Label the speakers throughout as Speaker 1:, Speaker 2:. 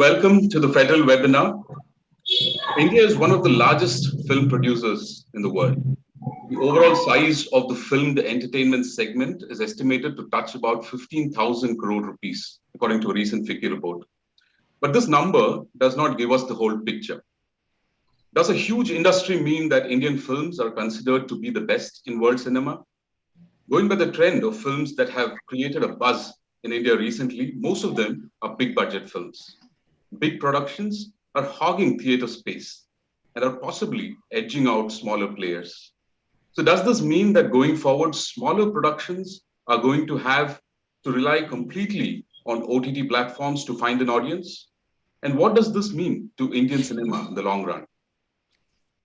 Speaker 1: welcome to the Federal webinar. India is one of the largest film producers in the world. The overall size of the filmed entertainment segment is estimated to touch about 15,000 crore rupees, according to a recent FICCI report. But this number does not give us the whole picture. Does a huge industry mean that Indian films are considered to be the best in world cinema? Going by the trend of films that have created a buzz in India recently, most of them are big budget films. Big productions are hogging theater space and are possibly edging out smaller players. So does this mean that going forward, smaller productions are going to have to rely completely on OTT platforms to find an audience? And what does this mean to Indian cinema in the long run?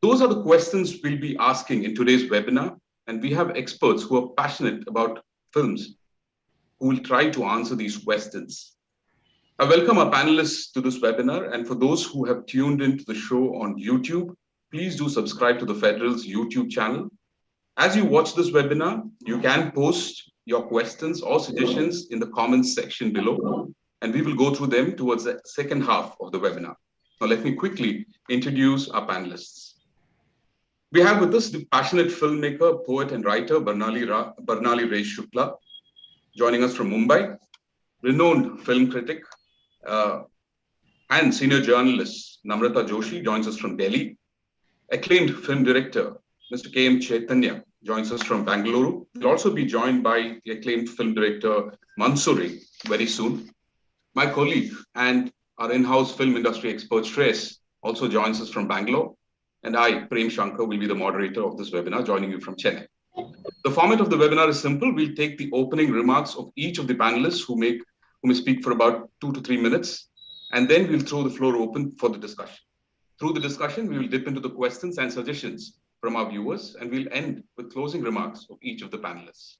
Speaker 1: Those are the questions we'll be asking in today's webinar, and we have experts who are passionate about films who will try to answer these questions. I welcome our panelists to this webinar, and for those who have tuned into the show on YouTube, please do subscribe to the Federal's YouTube channel. As you watch this webinar, you can post your questions or suggestions in the comments section below, and we will go through them towards the second half of the webinar. Now, let me quickly introduce our panelists. We have with us the passionate filmmaker, poet, and writer Barnali Ray Shukla, joining us from Mumbai, renowned film critic and senior journalist Namrata Joshi joins us from Delhi. Acclaimed film director Mr. K.M. Chaitanya joins us from Bangalore. We'll also be joined by the acclaimed film director Mansoori very soon. My colleague and our in-house film industry expert Shreyas also joins us from Bangalore. And I, Prem Shankar, will be the moderator of this webinar, joining you from Chennai. The format of the webinar is simple. We'll take the opening remarks of each of the panelists who may speak for about 2 to 3 minutes, and then we'll throw the floor open for the discussion. Through the discussion, we will dip into the questions and suggestions from our viewers, and we'll end with closing remarks of each of the panelists.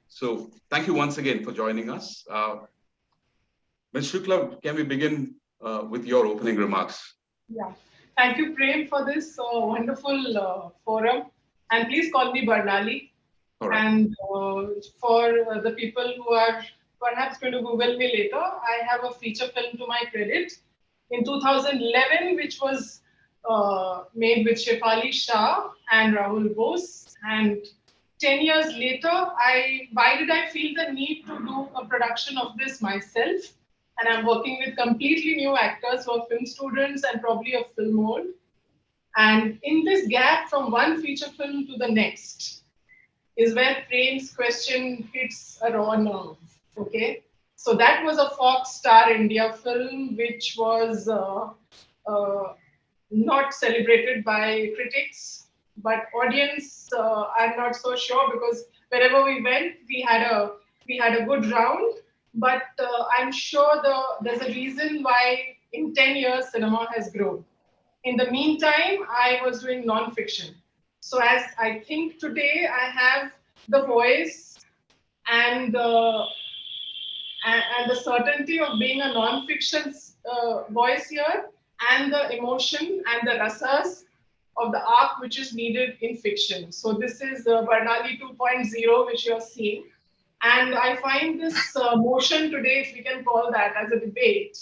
Speaker 1: So thank you once again for joining us. Ms. Shukla, can we begin with your opening remarks?
Speaker 2: Yeah, thank you, Prem, for this wonderful forum. And please call me Barnali. Right. And for the people who are perhaps going to Google me later, I have a feature film to my credit in 2011, which was made with Shefali Shah and Rahul Bose. And 10 years later, why did I feel the need to do a production of this myself? And I'm working with completely new actors who are film students and probably a film old. And in this gap from one feature film to the next is where Prem's question hits a raw nerve. Okay, so that was a Fox Star India film, which was not celebrated by critics, but audience. I'm not so sure, because wherever we went, we had a good round. But I'm sure there's a reason why in 10 years cinema has grown. In the meantime, I was doing non-fiction. So as I think today, I have the voice and the certainty of being a non-fiction voice here, and the emotion and the rasas of the arc which is needed in fiction. So this is Barnali 2.0, which you're seeing. And I find this motion today, if we can call that, as a debate.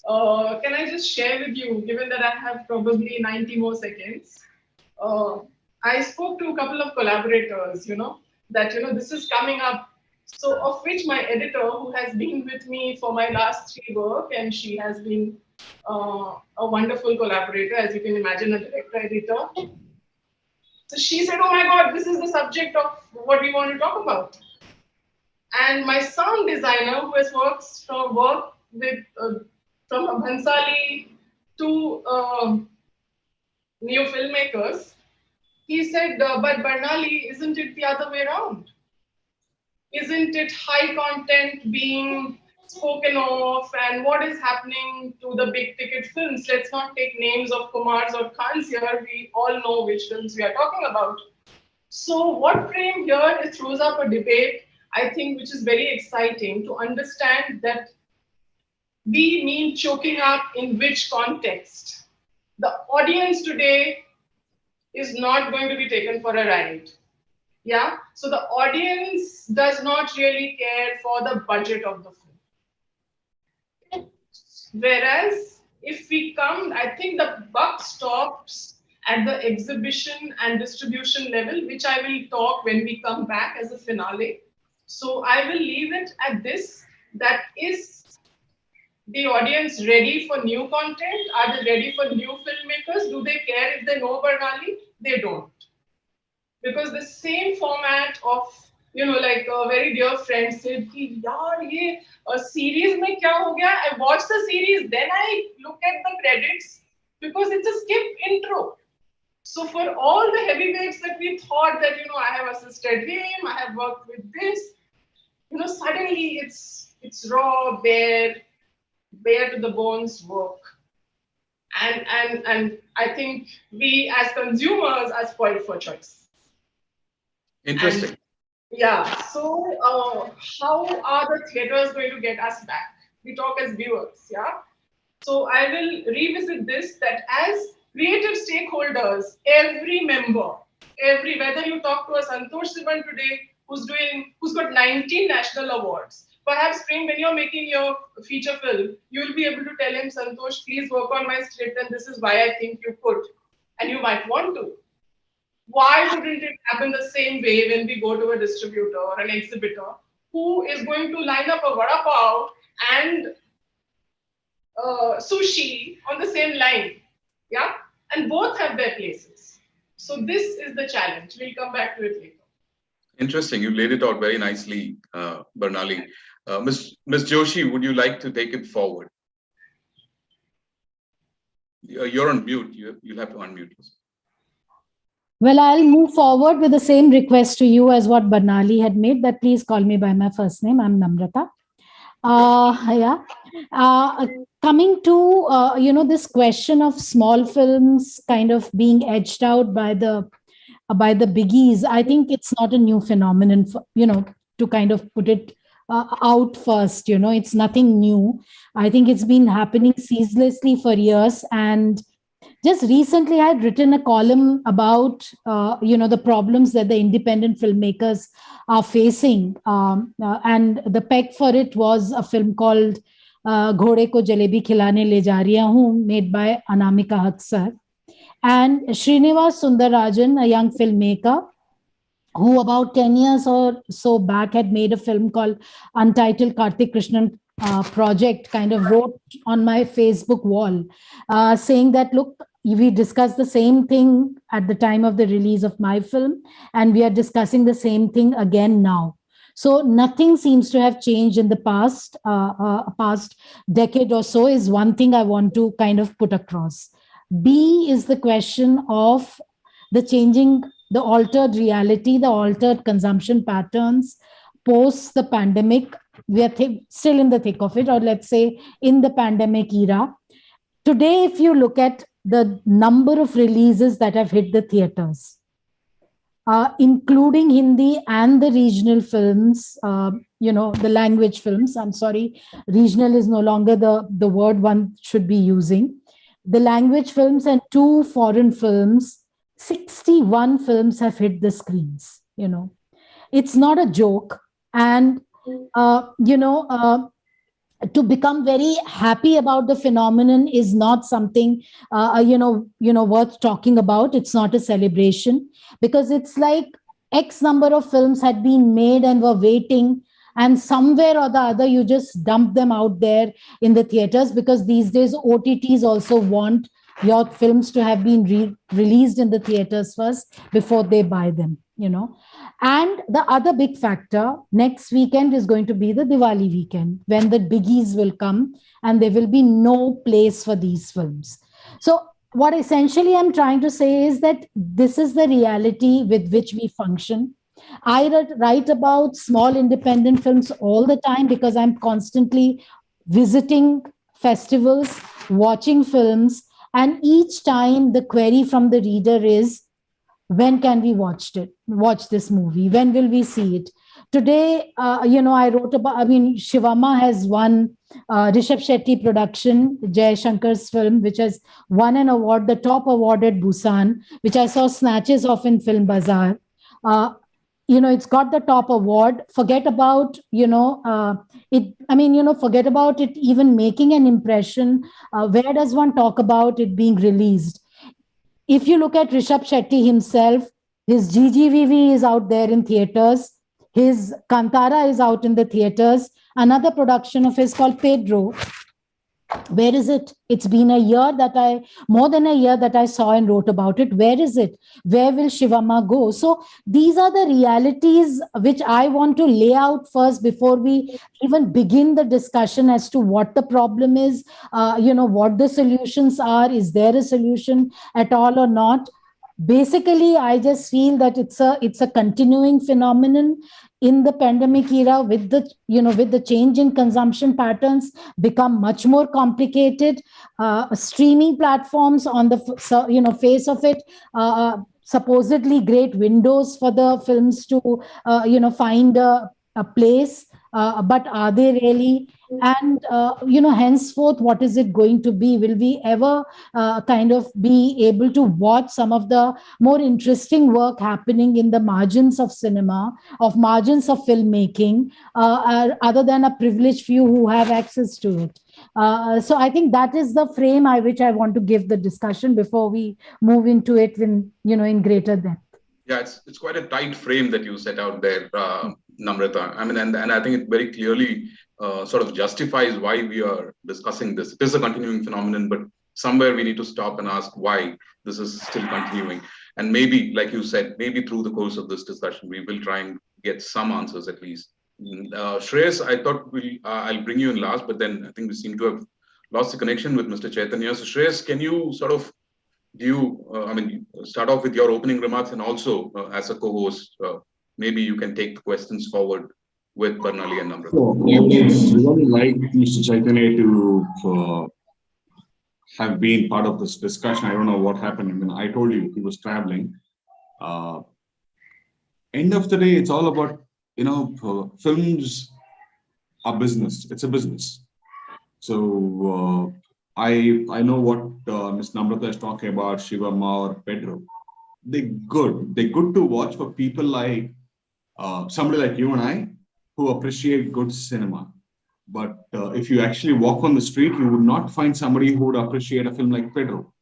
Speaker 2: Can I just share with you, given that I have probably 90 more seconds? I spoke to a couple of collaborators, that, this is coming up. So of which my editor, who has been with me for my last 3 work, and she has been a wonderful collaborator, as you can imagine, a director-editor. So she said, oh my God, this is the subject of what we want to talk about. And my sound designer, who has worked with from Bhansali to new filmmakers, he said, but Barnali, isn't it the other way around? Isn't it high content being spoken of, and what is happening to the big ticket films? Let's not take names of Kumars or Khans here. We all know which films we are talking about. So what Prem here is throws up a debate, I think, which is very exciting to understand that we mean choking up in which context. The audience today is not going to be taken for a ride. Yeah, so the audience does not really care for the budget of the film. Whereas if we come, I think the buck stops at the exhibition and distribution level, which I will talk when we come back as a finale. So I will leave it at this. That is the audience ready for new content? Are they ready for new filmmakers? Do they care if they know Barnali? They don't. Because the same format of, like a very dear friend said, कि यार ये series में क्या हो गया? I watch the series, then I look at the credits because it's a skip intro. So for all the heavyweights that we thought that, I have assisted him, I have worked with this, suddenly it's raw, bare to the bones work. And I think we as consumers are spoiled for choice.
Speaker 1: Interesting.
Speaker 2: And, yeah. So how are the theaters going to get us back? We talk as viewers. Yeah. So I will revisit this, that as creative stakeholders, every member, whether you talk to a Santosh Sivan today who's got 19 national awards. Perhaps, Prem, when you're making your feature film, you'll be able to tell him, Santosh, please work on my script, and this is why I think you could. And you might want to. Why wouldn't it happen the same way when we go to a distributor or an exhibitor who is going to line up a vada pav and sushi on the same line? Yeah? And both have their places. So this is the challenge. We'll come back to it later.
Speaker 1: Interesting. You laid it out very nicely, Barnali. Ms. Joshi, would you like to take it forward? You're on mute. You'll have to unmute yourself.
Speaker 3: Well, I'll move forward with the same request to you as what Barnali had made, that please call me by my first name. I'm Namrata. Coming to, this question of small films kind of being edged out by the biggies, I think it's not a new phenomenon, to kind of put it out first. It's nothing new. I think it's been happening ceaselessly for years. And just recently, I had written a column about, the problems that the independent filmmakers are facing. And the peg for it was a film called Ghode Ko Jalebi Khilane Le Ja Rahi Hoon, made by Anamika Haksar. And Srinivas Sundararajan, a young filmmaker, who about 10 years or so back had made a film called Untitled Karthik Krishnan Project, kind of wrote on my Facebook wall, saying that, look, we discussed the same thing at the time of the release of my film, and we are discussing the same thing again now. So nothing seems to have changed in the past decade or so, is one thing I want to kind of put across. B is the question of the altered reality, the altered consumption patterns post the pandemic. We are still in the thick of it, or let's say in the pandemic era. Today, if you look at the number of releases that have hit the theaters, including Hindi and the regional films, the language films. I'm sorry, regional is no longer the word one should be using. The language films and 2 foreign films, 61 films have hit the screens. It's not a joke. And, to become very happy about the phenomenon is not something, worth talking about. It's not a celebration, because it's like X number of films had been made and were waiting, and somewhere or the other, you just dump them out there in the theaters, because these days OTTs also want your films to have been released in the theaters first before they buy them, And the other big factor, next weekend is going to be the Diwali weekend, when the biggies will come and there will be no place for these films. So what essentially I'm trying to say is that this is the reality with which we function. I write about small independent films all the time, because I'm constantly visiting festivals, watching films, and each time the query from the reader is, when can we watch this movie? When will we see it? Today, I wrote about, Shivama has won Rishabh Shetty production, Jay Shankar's film, which has won an award, the top award at Busan, which I saw snatches of in Film Bazaar. it's got the top award. Forget about, it. I mean, forget about it even making an impression. Where does one talk about it being released? If you look at Rishabh Shetty himself, his GGVV is out there in theaters. His Kantara is out in the theaters. Another production of his called Pedro. Where is it? It's been a year that more than a year that I saw and wrote about it. Where is it? Where will Shivamma go? So these are the realities which I want to lay out first before we even begin the discussion as to what the problem is, what the solutions are. Is there a solution at all or not? Basically, I just feel that it's a continuing phenomenon in the pandemic era, with the change in consumption patterns become much more complicated. Streaming platforms on the face of it, supposedly great windows for the films to find a place, but are they really? And henceforth, what is it going to be? Will we ever kind of be able to watch some of the more interesting work happening in the margins of cinema, of margins of filmmaking, other than a privileged few who have access to it? So I think that is the frame which I want to give the discussion before we move into it in greater depth.
Speaker 1: Yeah, it's quite a tight frame that you set out there, Namrata. I mean, and I think it very clearly sort of justifies why we are discussing this. It is a continuing phenomenon, but somewhere we need to stop and ask why this is still continuing. And maybe, like you said, maybe through the course of this discussion, we will try and get some answers at least. Shreyas, I thought I'll bring you in last, but then I think we seem to have lost the connection with Mr. Chaitanya. So Shreyas, can you sort of start off with your opening remarks, and also as a co-host, maybe you can take the questions forward with Barnali and Namrata.
Speaker 4: So I would really like Mr. Chaitanya to have been part of this discussion. I don't know what happened. I mean, I told you he was traveling. End of the day, it's all about, films are business. It's a business. So I know what Ms. Namrata is talking about, Shivamma or Pedro. They're good. They're good to watch for people like somebody like you and I who appreciate good cinema. But if you actually walk on the street, you would not find somebody who would appreciate a film like Pedro.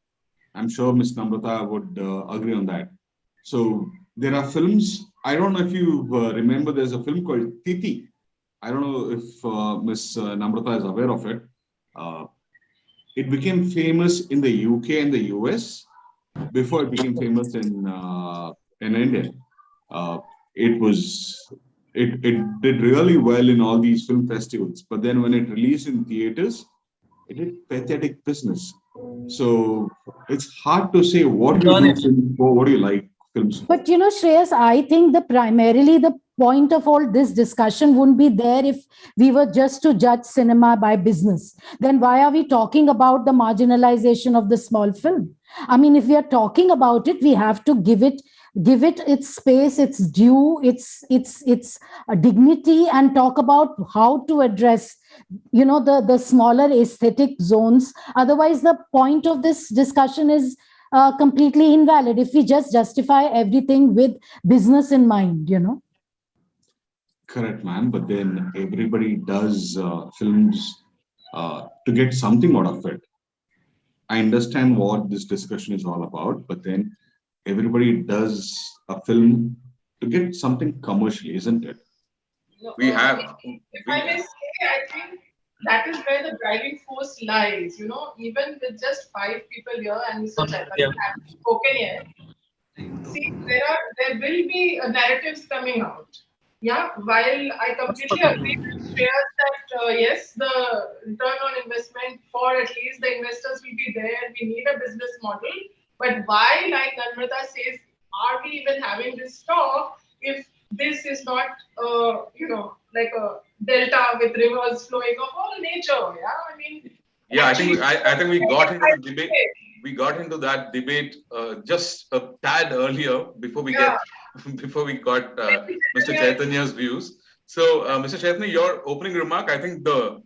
Speaker 4: I'm sure Ms. Namrata would agree on that. So there are films. I don't know if you remember, there's a film called Titi. I don't know if Ms. Namrata is aware of it. It became famous in the UK and the US before it became famous in India. It did really well in all these film festivals, but then when it released in theaters, it did pathetic business. So it's hard to say what do you do films for, what do you like films for.
Speaker 3: But Shreyas, I think primarily the point of all this discussion wouldn't be there if we were just to judge cinema by business. Then why are we talking about the marginalization of the small film? I mean, if we are talking about it, we have to give it its space, its due, its dignity, and talk about how to address the smaller aesthetic zones. Otherwise, the point of this discussion is completely invalid if we just justify everything with business in mind.
Speaker 4: Correct, man. But then everybody does films to get something out of it. I understand what this discussion is all about, but then everybody does a film to get something commercially, isn't it?
Speaker 2: No,
Speaker 1: We have.
Speaker 2: if I may say, I think that is where the driving force lies. Even with just 5 people here, and Mr. Chaitanya haven't spoken yet. See, there will be narratives coming out. Yeah, while I completely agree with Shreyas that yes, the return on investment for at least the investors will be there. We need a business model. But why, like Namrata says, are we even having this talk if this is not, like a delta with rivers flowing of all nature? Yeah, I mean.
Speaker 1: Yeah, I think we got into the debate. We got into that debate just a tad earlier before we got Mr. Chaitanya's views. So, Mr. Chaitanya, your opening remark, I think the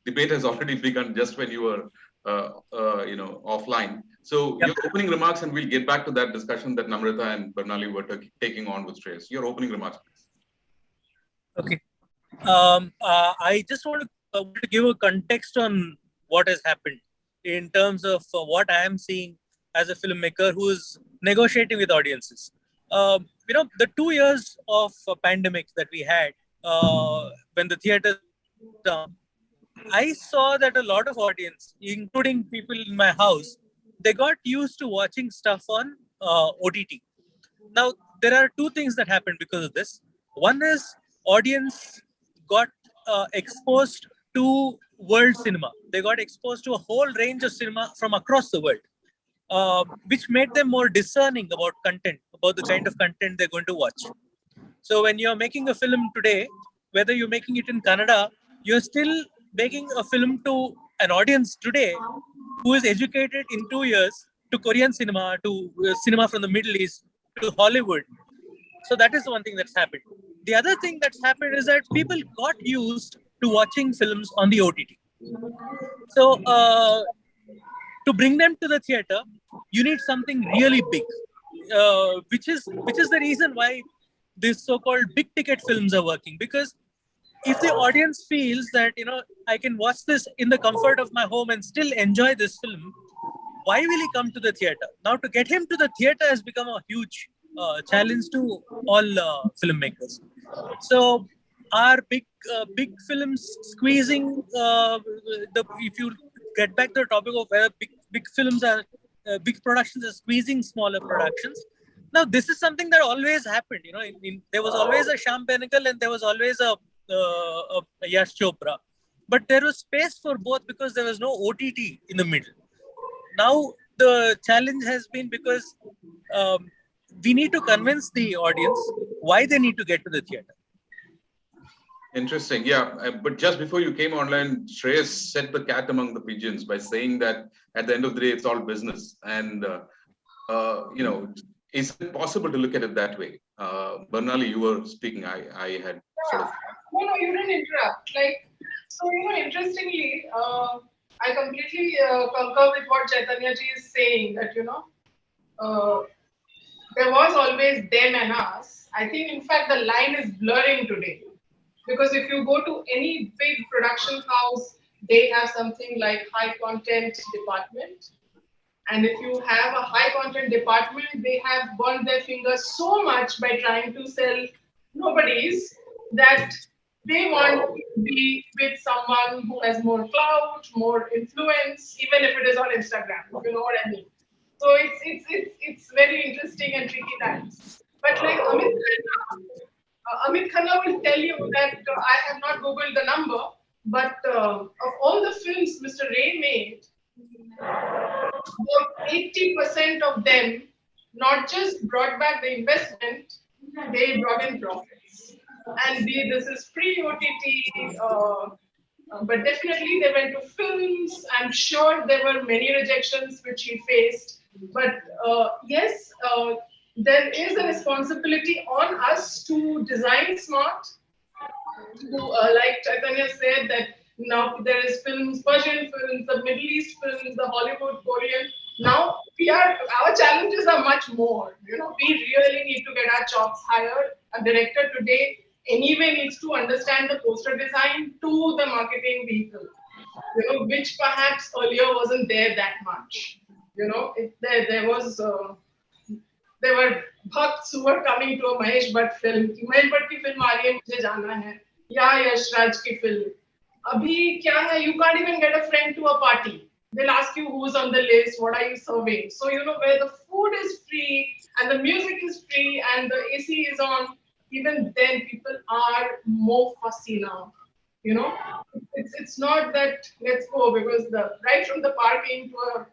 Speaker 1: debate has already begun just when you were offline. So your opening remarks, and we'll get back to that discussion that Namrata and Bernali were taking on with Shreyas. Your opening remarks, please.
Speaker 5: Okay. I just want to give a context on what has happened in terms of what I am seeing as a filmmaker who is negotiating with audiences. The 2 years of pandemic that we had when the theaters were down, I saw that a lot of audience, including people in my house, they got used to watching stuff on OTT. Now, there are two things that happened because of this. One is audience got exposed to world cinema. They got exposed to a whole range of cinema from across the world, which made them more discerning about content, about the kind of content they're going to watch. So when you're making a film today, whether you're making it in Kannada, you're still making a film to an audience today who is educated in 2 years to Korean cinema, to cinema from the Middle East, to Hollywood. So that is one thing that's happened. The other thing that's happened is that people got used to watching films on the OTT. So to bring them to the theater, you need something really big, which is the reason why these so-called big ticket films are working. Because if the audience feels that I can watch this in the comfort of my home and still enjoy this film, why will he come to the theater? Now, to get him to the theater has become a huge challenge to all filmmakers. So, are big films squeezing if you get back to the topic of whether big films are big productions are squeezing smaller productions? Now, this is something that always happened. There was always a Sham Benegal and there was always a Yash Chopra, but there was space for both because there was no OTT in the middle. Now the challenge has been because we need to convince the audience why they need to get to the theater.
Speaker 1: Interesting. Yeah. But just before you came online, Shreyas set the cat among the pigeons by saying that at the end of the day, it's all business. And, is it possible to look at it that way? Bernali, you were speaking. I had sort of.
Speaker 2: No, you didn't interrupt. Interestingly, I completely concur with what Chaitanya ji is saying that, there was always them and us. I think, in fact, the line is blurring today. Because if you go to any big production house, they have something like high content department. And if you have a high content department, they have burned their fingers so much by trying to sell nobodies that they want to be with someone who has more clout, more influence, even if it is on Instagram, if you know what I mean. So it's very interesting and tricky times. But like Amit Khanna will tell you that I have not Googled the number, but of all the films Mr. Ray made, about 80% of them not just brought back the investment, they brought in profits. And this is pre-OTT, but definitely they went to films. I'm sure there were many rejections which he faced. But yes, there is a responsibility on us to design smart. Like Chaitanya said, that now there is films, Persian films, the Middle East films, the Hollywood, Korean. Now our challenges are much more. We really need to get our chops higher. A director today anyway needs to understand the poster design to the marketing vehicle, which perhaps earlier wasn't there that much. There were bhakts who were coming to a Mahesh Bhatt film. Mahesh Bhatt की film आ रही है, मुझे जाना है. या यश राज की film. अभी क्या है? You can't even get a friend to a party. They'll ask you who's on the list, what are you serving. So where the food is free and the music is free and the AC is on, even then people are more fussy now. It's not that let's go because right from the parking to a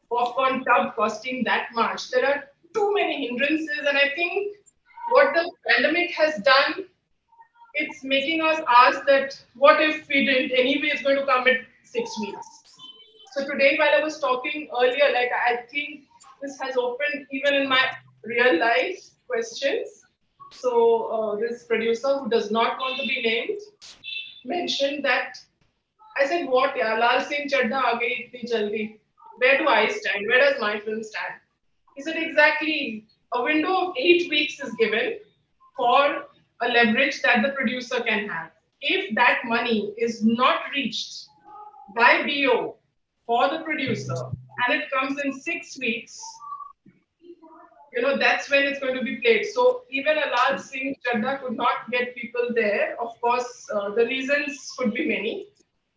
Speaker 2: popcorn tub costing that much. There are too many hindrances, and I think what the pandemic has done, it's making us ask that what if we didn't anyway, it's going to come in 6 weeks. So today while I was talking earlier, I think this has opened even in my real life questions. So this producer who does not want to be named mentioned that, I said, what, Lal Singh Chadda aa gayi itni jaldi. Where do I stand? Where does my film stand? He said exactly a window of 8 weeks is given for a leverage that the producer can have. If that money is not reached by BO for the producer and it comes in 6 weeks, that's when it's going to be played. So even a large Singh Chadda could not get people there. Of course, the reasons could be many.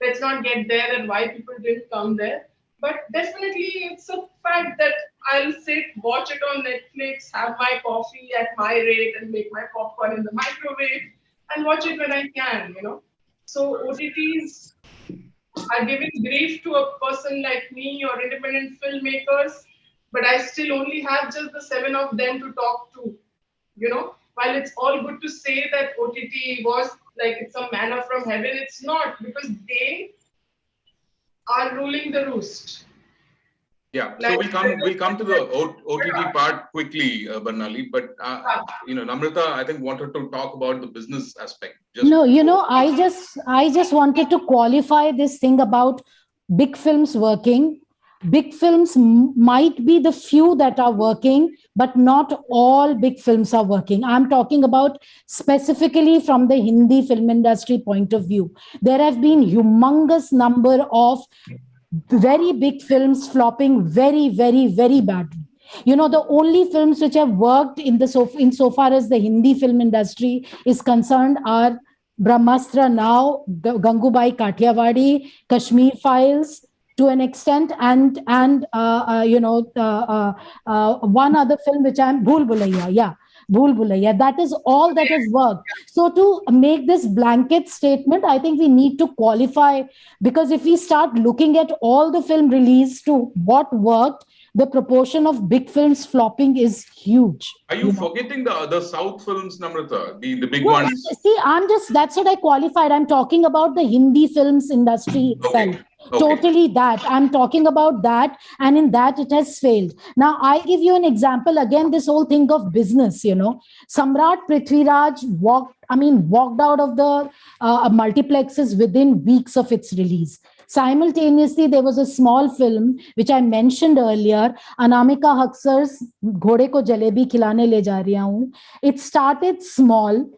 Speaker 2: Let's not get there and why people didn't come there. But definitely, it's a fact that I'll sit, watch it on Netflix, have my coffee at my rate, and make my popcorn in the microwave, and watch it when I can. So OTTs are giving grief to a person like me or independent filmmakers, but I still only have just the seven of them to talk to. While it's all good to say that OTT was like it's a manna from heaven, it's not, because they are ruling the roost.
Speaker 1: Yeah, so we'll come to the OTT part quickly, Barnali, but Namrata, I think wanted to talk about the business aspect.
Speaker 3: No, I just wanted to qualify this thing about big films working. Big films might be the few that are working, but not all big films are working. I'm talking about specifically from the Hindi film industry point of view. There have been humongous number of very big films flopping very, very, very badly. The only films which have worked insofar as the Hindi film industry is concerned are Brahmastra now, Gangubai Kathiawadi, Kashmir Files to an extent, and one other film which I'm Bhool Bhulaiya, yeah. Bhool Bhulaiya. That is all that has worked. So to make this blanket statement, I think we need to qualify, because if we start looking at all the film released to what worked, the proportion of big films flopping is huge.
Speaker 1: Are you forgetting the South films, Namrata, the big
Speaker 3: No,
Speaker 1: ones?
Speaker 3: see, that's what I qualified. I'm talking about the Hindi films industry itself.
Speaker 1: Okay.
Speaker 3: Totally that. I'm talking about that. And in that, it has failed. Now, I give you an example. Again, this whole thing of business, Samrat Prithviraj walked out of the multiplexes within weeks of its release. Simultaneously, there was a small film which I mentioned earlier, Anamika Haksar's Ghode Ko Jalebi Khilane Le Ja Rahi Hu. It started small,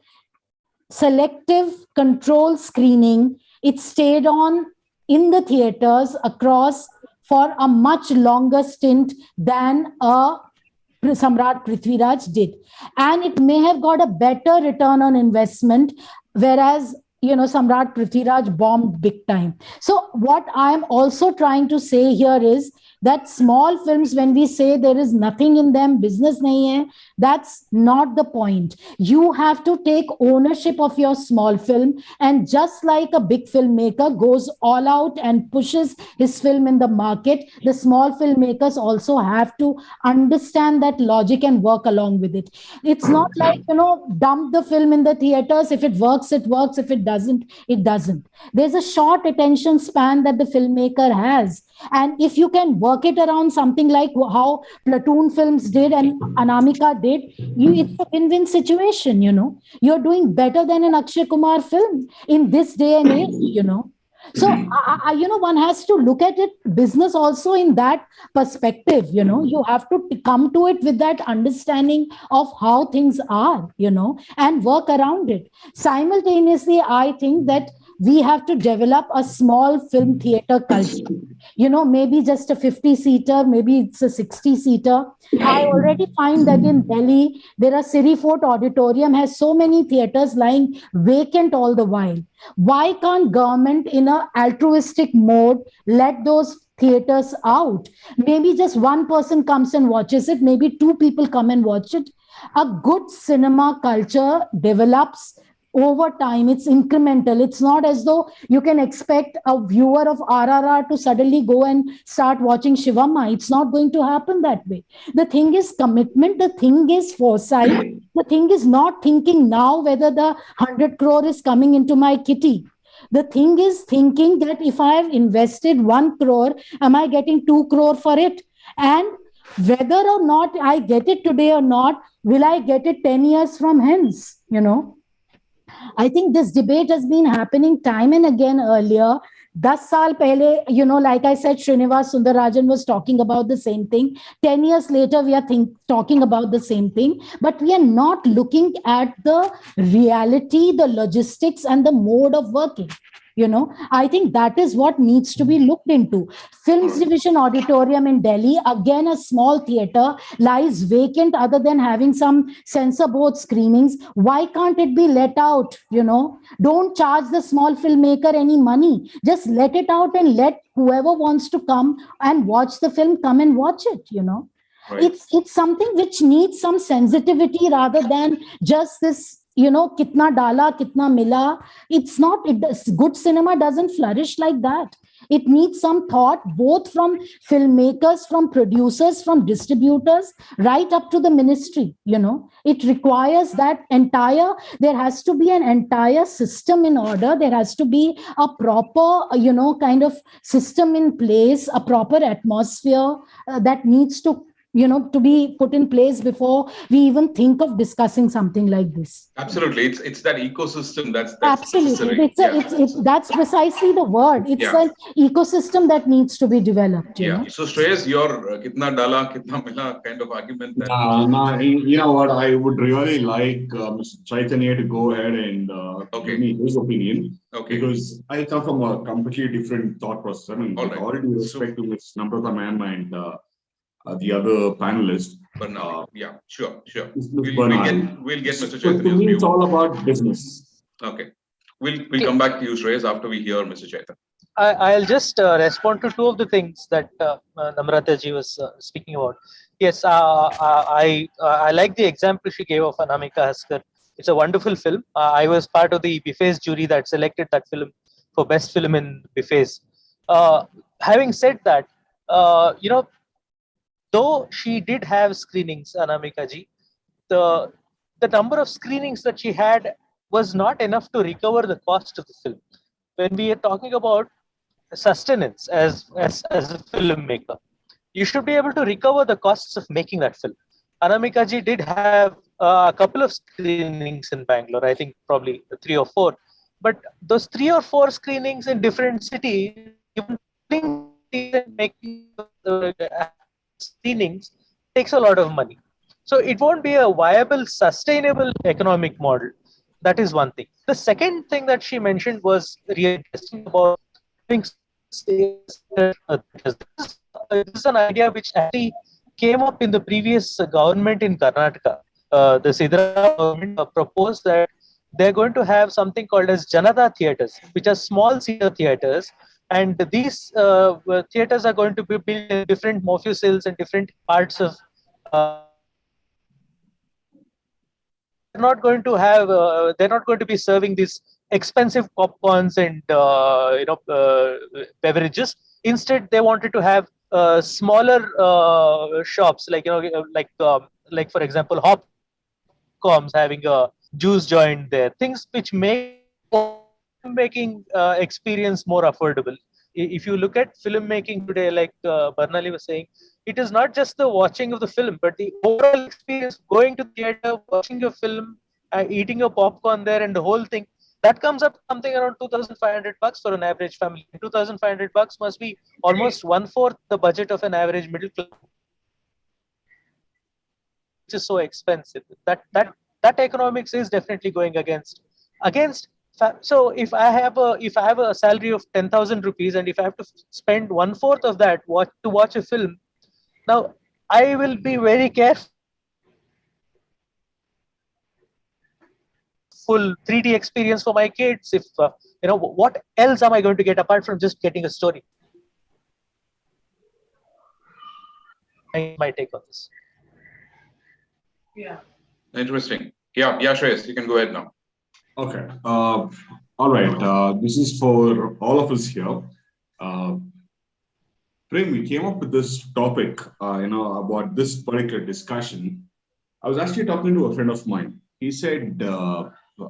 Speaker 3: selective control screening. It stayed on in the theaters across for a much longer stint than Samrat Prithviraj did. And it may have got a better return on investment, whereas Samrat Prithviraj bombed big time. So what I am also trying to say here is that small films, when we say there is nothing in them, business nahi hai, that's not the point. You have to take ownership of your small film, and just like a big filmmaker goes all out and pushes his film in the market, the small filmmakers also have to understand that logic and work along with it. It's not like, dump the film in the theaters. If it works, it works. If it doesn't, it doesn't. There's a short attention span that the filmmaker has. And if you can work it around something like how Platoon Films did and Anamika did, it's a win-win situation, You're doing better than an Akshay Kumar film in this day and age, So, one has to look at it, business also in that perspective, You have to come to it with that understanding of how things are, and work around it. Simultaneously, I think that we have to develop a small film theater culture. Maybe just a 50-seater, maybe it's a 60-seater. I already find that in Delhi, there are Siri Fort Auditorium has so many theaters lying vacant all the while. Why can't government in an altruistic mode let those theaters out? Maybe just one person comes and watches it. Maybe two people come and watch it. A good cinema culture develops over time. It's incremental. It's not as though you can expect a viewer of RRR to suddenly go and start watching Shivamma. It's not going to happen that way. The thing is commitment. The thing is foresight. The thing is not thinking now whether the 100 crore is coming into my kitty. The thing is thinking that if I have invested 1 crore, am I getting 2 crore for it? And whether or not I get it today or not, will I get it 10 years from hence? I think this debate has been happening time and again earlier, 10 saal pehle, like I said, Srinivas Sundararajan was talking about the same thing. 10 years later, we are talking about the same thing, but we are not looking at the reality, the logistics, and the mode of working. I think that is what needs to be looked into. Films Division Auditorium in Delhi, again a small theater, lies vacant other than having some censor board screenings. Why can't it be let out? Don't charge the small filmmaker any money. Just let it out and let whoever wants to come and watch the film come and watch it.
Speaker 1: Right.
Speaker 3: It's something which needs some sensitivity rather than just this, kitna dala, kitna mila. Good cinema doesn't flourish like that. It needs some thought, both from filmmakers, from producers, from distributors, right up to the ministry. It requires there has to be an entire system in order. There has to be a proper, kind of system in place, a proper atmosphere that needs to be put in place before we even think of discussing something like this.
Speaker 1: Absolutely, it's that ecosystem that's
Speaker 3: Absolutely.
Speaker 1: necessary.
Speaker 3: That's precisely the word. It's an ecosystem that needs to be developed.
Speaker 1: So Shreyas, your kitna dala, kitna mila kind of argument.
Speaker 4: You know what? I would really like Mr. Chaitanya to go ahead and give me his opinion. Because I come from a completely different thought process. I mean, with all due respect to Ms. Namrata Ma'am and the other panelists.
Speaker 1: But sure. We'll get Mr.
Speaker 4: To
Speaker 1: Chaitanya's
Speaker 4: me,
Speaker 1: view.
Speaker 4: it's all about business.
Speaker 1: Okay. We'll come back to you, Shreyas, after we hear Mr. Chaitanya.
Speaker 5: I'll just respond to two of the things that Namrata ji was speaking about. Yes, I like the example she gave of Anamika Haskar. It's a wonderful film. I was part of the Buffets jury that selected that film for best film in Buffets. Having said that, though she did have screenings, Anamika ji, the number of screenings that she had was not enough to recover the cost of the film. When we are talking about sustenance as a filmmaker, you should be able to recover the costs of making that film. Anamika ji did have a couple of screenings in Bangalore, I think probably 3 or 4, but those 3 or 4 screenings in different cities, even making screenings takes a lot of money. So it won't be a viable, sustainable economic model. That is one thing. The second thing that she mentioned was really interesting about having this is an idea which actually came up in the previous government in Karnataka. The Siddharama government proposed that they're going to have something called as Janata theatres, which are small theater theatres. And these theatres are going to be built in different mofusills and different parts of they're not going to be serving these expensive popcorns and beverages. Instead, they wanted to have smaller shops, like for example, Hopcoms having a juice joint there. Things which make filmmaking experience more affordable. If you look at filmmaking today, like Barnali was saying, it is not just the watching of the film, but the overall experience, going to the theater, watching a film, eating a popcorn there, and the whole thing. That comes up something around $2,500 for an average family. $2,500 must be almost 1/4 the budget of an average middle class, which is so expensive. That economics is definitely going against. So if I have a salary of 10,000 rupees, and if I have to spend 1/4 of that to watch a film, now I will be very careful. Full 3D experience for my kids. If what else am I going to get apart from just getting a story? My take on this.
Speaker 2: Yeah.
Speaker 1: Interesting. Yeah, Shreyas, you can go ahead now.
Speaker 4: Okay. All right. This is for all of us here. Prem, we came up with this topic, about this particular discussion. I was actually talking to a friend of mine. He said,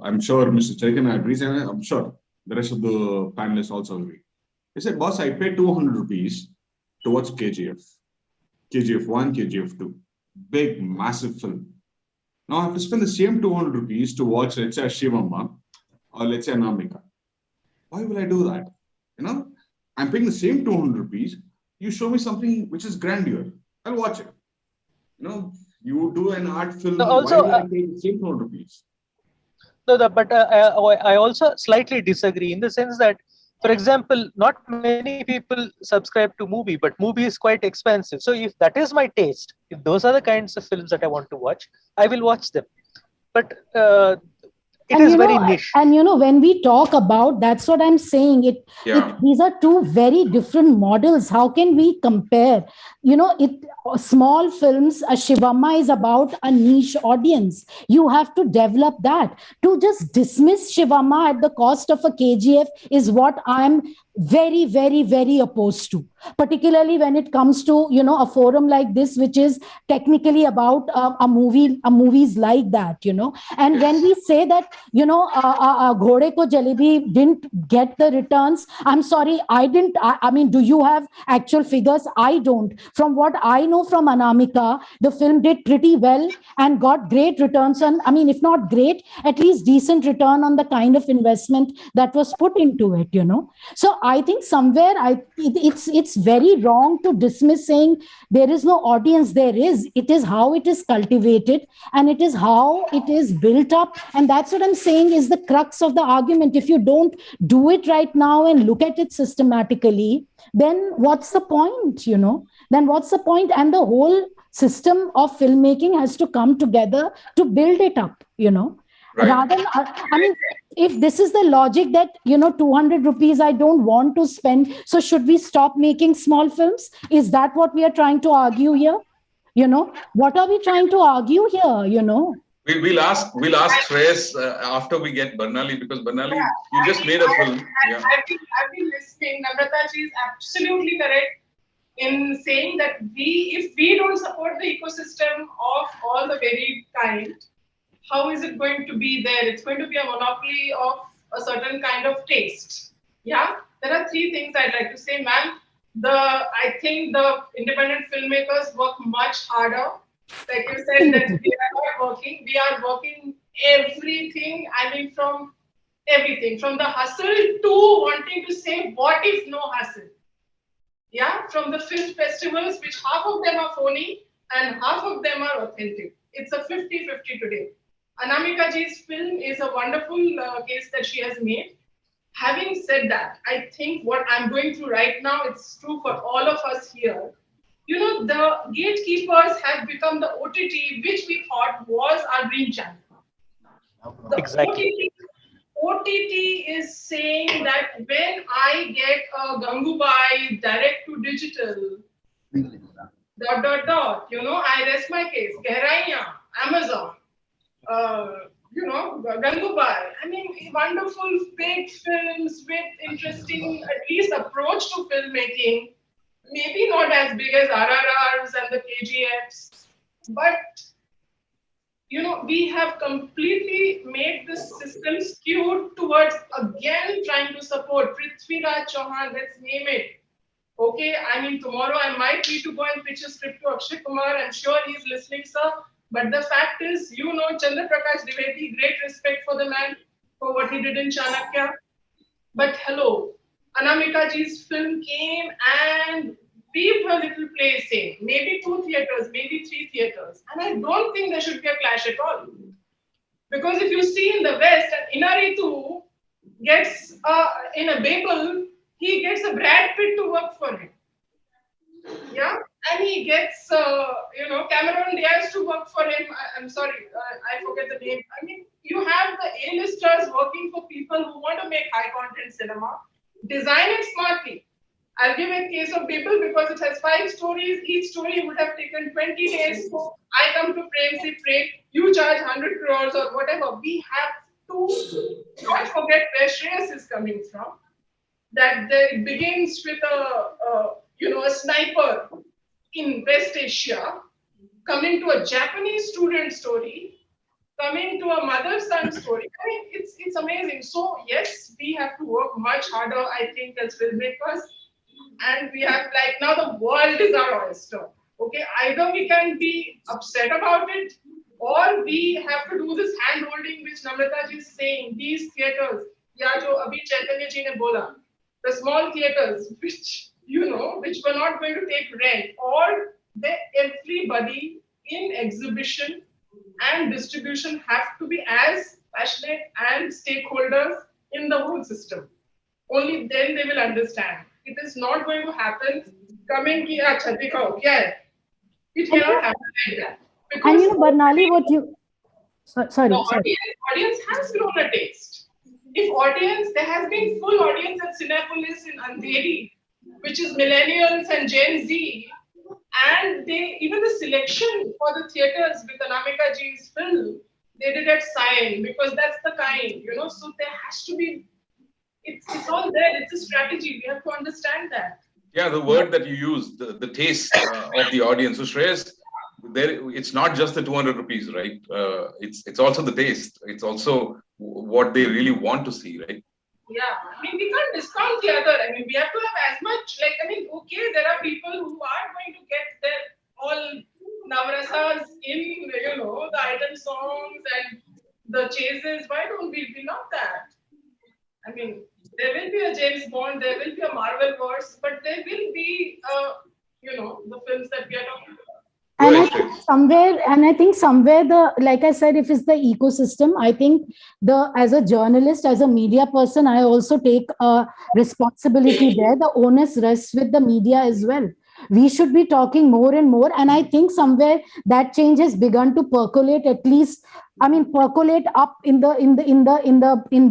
Speaker 4: I'm sure Mr. Chaitanya agrees, and I'm sure the rest of the panelists also agree. He said, boss, I paid 200 rupees to watch KGF. KGF 1, KGF 2. Big, massive film. Now I have to spend the same 200 rupees to watch, let's say, Shivamma or let's say Anamika. Why will I do that? You know, I'm paying the same 200 rupees. You show me something which is grandeur. I'll watch it. You know, you do an art film.
Speaker 5: So
Speaker 4: Why
Speaker 5: also,
Speaker 4: would I pay the same 200 rupees?
Speaker 5: no, but I also slightly disagree in the sense that, for example, not many people subscribe to movie, but movie is quite expensive. So if that is my taste, if those are the kinds of films that I want to watch, I will watch them. But it
Speaker 3: And
Speaker 5: is very niche.
Speaker 3: when we talk about, that's what I'm saying,
Speaker 1: Yeah.
Speaker 3: these are two very different models. How can we compare? It small films, Shivamma is about a niche audience. You have to develop that. To just dismiss Shivamma at the cost of a KGF is what I'm very, very, very opposed to, particularly when it comes to a forum like this, which is technically about movies like that. And when we say that Ghode Ko Jalebi didn't get the returns, I'm sorry, I mean, do you have actual figures? I don't. From what I know from Anamika, the film did pretty well and got great returns on, I mean, if not great, at least decent return on the kind of investment that was put into it. So I think somewhere it's very wrong to dismiss, saying there is no audience. There is. It is how it is cultivated, and it is how it is built up, and that's what I'm saying is the crux of the argument. If you don't do it right now and look at it systematically, then what's the point? Then what's the point? And the whole system of filmmaking has to come together to build it up.
Speaker 1: Right.
Speaker 3: Rather than, I mean, if this is the logic that 200 rupees I don't want to spend, so should we stop making small films? Is that what we are trying to argue here? What are we trying to argue here?
Speaker 1: We'll ask Shreyas after we get Barnali, because Barnali, you just made a film. Yeah.
Speaker 2: I've been listening. Namrata ji is absolutely correct in saying that if we don't support the ecosystem of all the varied kind, how is it going to be there? It's going to be a monopoly of a certain kind of taste. Yeah, there are three things I'd like to say, ma'am. I think the independent filmmakers work much harder. Like you said, that we are not working. We are working everything. I mean, from everything, from the hustle to wanting to say, what if no hustle? Yeah, from the film festivals, which half of them are phony and half of them are authentic. It's a 50-50 today. Anamika ji's film is a wonderful case that she has made. Having said that, I think what I'm going through right now, it's true for all of us here. The gatekeepers have become the OTT, which we thought was our dream channel. The
Speaker 5: Exactly.
Speaker 2: OTT is saying that when I get a Gangubai direct to digital, ... I rest my case. Gehraiya, Amazon, Gangubai. I mean, wonderful big films with interesting, at least approach to filmmaking. Maybe not as big as RRRs and the KGFs, but we have completely made this system skewed towards again trying to support Prithviraj Chauhan. Let's name it. Okay, I mean, tomorrow I might need to go and pitch a script to Akshay Kumar. I'm sure he's listening, sir. But the fact is, Chandra Prakash Dwivedi, great respect for the man for what he did in Chanakya. But hello, Anamika ji's film came and weaved her little play saying, maybe 2 theaters, maybe 3 theaters. And I don't think there should be a clash at all. Because if you see in the West, Inaritu gets, in a Babel, he gets a Brad Pitt to work for him. Yeah, and he gets, Cameron Diaz to work for him. I'm sorry, I forget the name. I mean, you have the A-listers working for people who want to make high-content cinema. Design it smartly. I'll give a case of Babel because it has 5 stories. Each story would have taken 20 days. So I come to frame, say, frame, you charge 100 crores or whatever. We have to not forget where Shreyas is coming from. That it begins with a sniper in West Asia coming to a Japanese student story, coming to a mother-son story. I mean, it's amazing. So yes, we have to work much harder, I think, as filmmakers. And we have, like, now the world is our oyster. Okay, either we can be upset about it, or we have to do this hand-holding, which Namrata ji is saying. These theaters, ya jo abhi Chaitanya ji ne bola, the small theaters, which which were not going to take rent, or everybody in exhibition and distribution have to be as passionate and stakeholders in the whole system. Only then they will understand. It is not going to happen coming ki acha dikhao kya hai. It
Speaker 3: And,
Speaker 2: cannot happen like that
Speaker 3: and
Speaker 2: because
Speaker 3: Barnali, what you
Speaker 2: the
Speaker 3: sorry.
Speaker 2: audience has grown a taste. If audience, there has been full audience at Cinepolis in Andheri, which is millennials and Gen Z, and they even the selection for the theaters with Anamika Ji's film, they did at Sign because that's the kind, So there has to be. It's all there. It's a strategy. We have to understand that.
Speaker 1: Yeah, the word that you use, the taste of the audience. So Shreyas, it's not just the 200 rupees, right? It's also the taste. It's also what they really want to see, right?
Speaker 2: Yeah, I mean, we can't discount the other. I mean, we have to have as much, okay, there are people who are going to get their all navrasas in, the item songs and the chases. Why don't we love that? I mean, there will be a James Bond, there will be a Marvel verse, but there will be, the films that we are talking about.
Speaker 3: And I think somewhere like I said, if it's the ecosystem, I think as a journalist, as a media person, I also take a responsibility there. The onus rests with the media as well. We should be talking more and more. And I think somewhere that change has begun to percolate, at least, percolate up in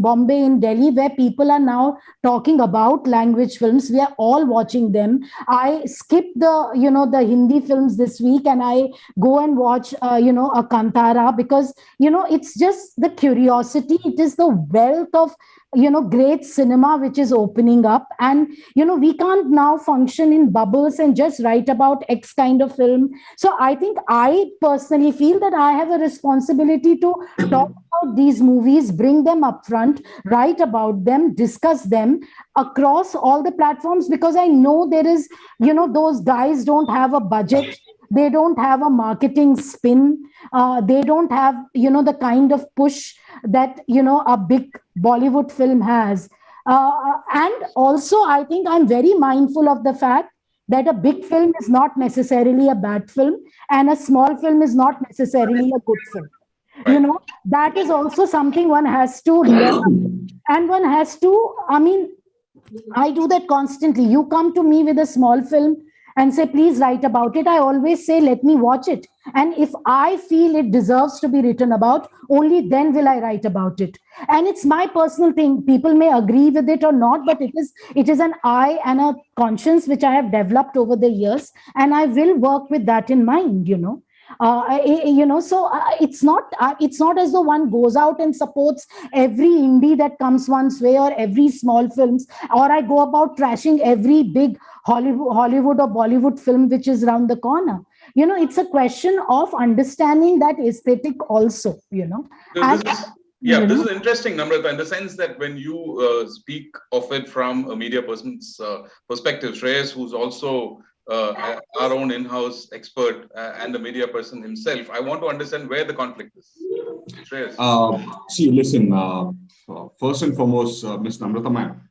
Speaker 3: Bombay, in Delhi, where people are now talking about language films. We are all watching them. I skip the Hindi films this week, and I go and watch a Kantara, because it's just the curiosity. It is the wealth of great cinema which is opening up, and we can't now function in bubbles and just write about X kind of film. So I think I personally feel that I have a responsibility to talk about these movies, bring them up front, write about them, discuss them across all the platforms, because I know there is, those guys don't have a budget, they don't have a marketing spin, they don't have the kind of push that a big Bollywood film has. And also, I think I'm very mindful of the fact that a big film is not necessarily a bad film, and a small film is not necessarily a good film.
Speaker 1: Right.
Speaker 3: That is also something one has to learn, and one has to, I do that constantly. You come to me with a small film and say, please write about it. I always say, let me watch it. And if I feel it deserves to be written about, only then will I write about it. And it's my personal thing. People may agree with it or not, but it is an eye and a conscience which I have developed over the years. And I will work with that in mind, so it's not as though one goes out and supports every indie that comes one's way, or every small films, or I go about trashing every big Hollywood or Bollywood film which is around the corner. It's a question of understanding that aesthetic also.
Speaker 1: This is interesting, Namrata, in the sense that when you speak of it from a media person's perspective, Shreyas, who's also our own in-house expert and a media person himself, I want to understand where the conflict is. Shreyas.
Speaker 4: See, listen, first and foremost, Miss Namrata ma'am,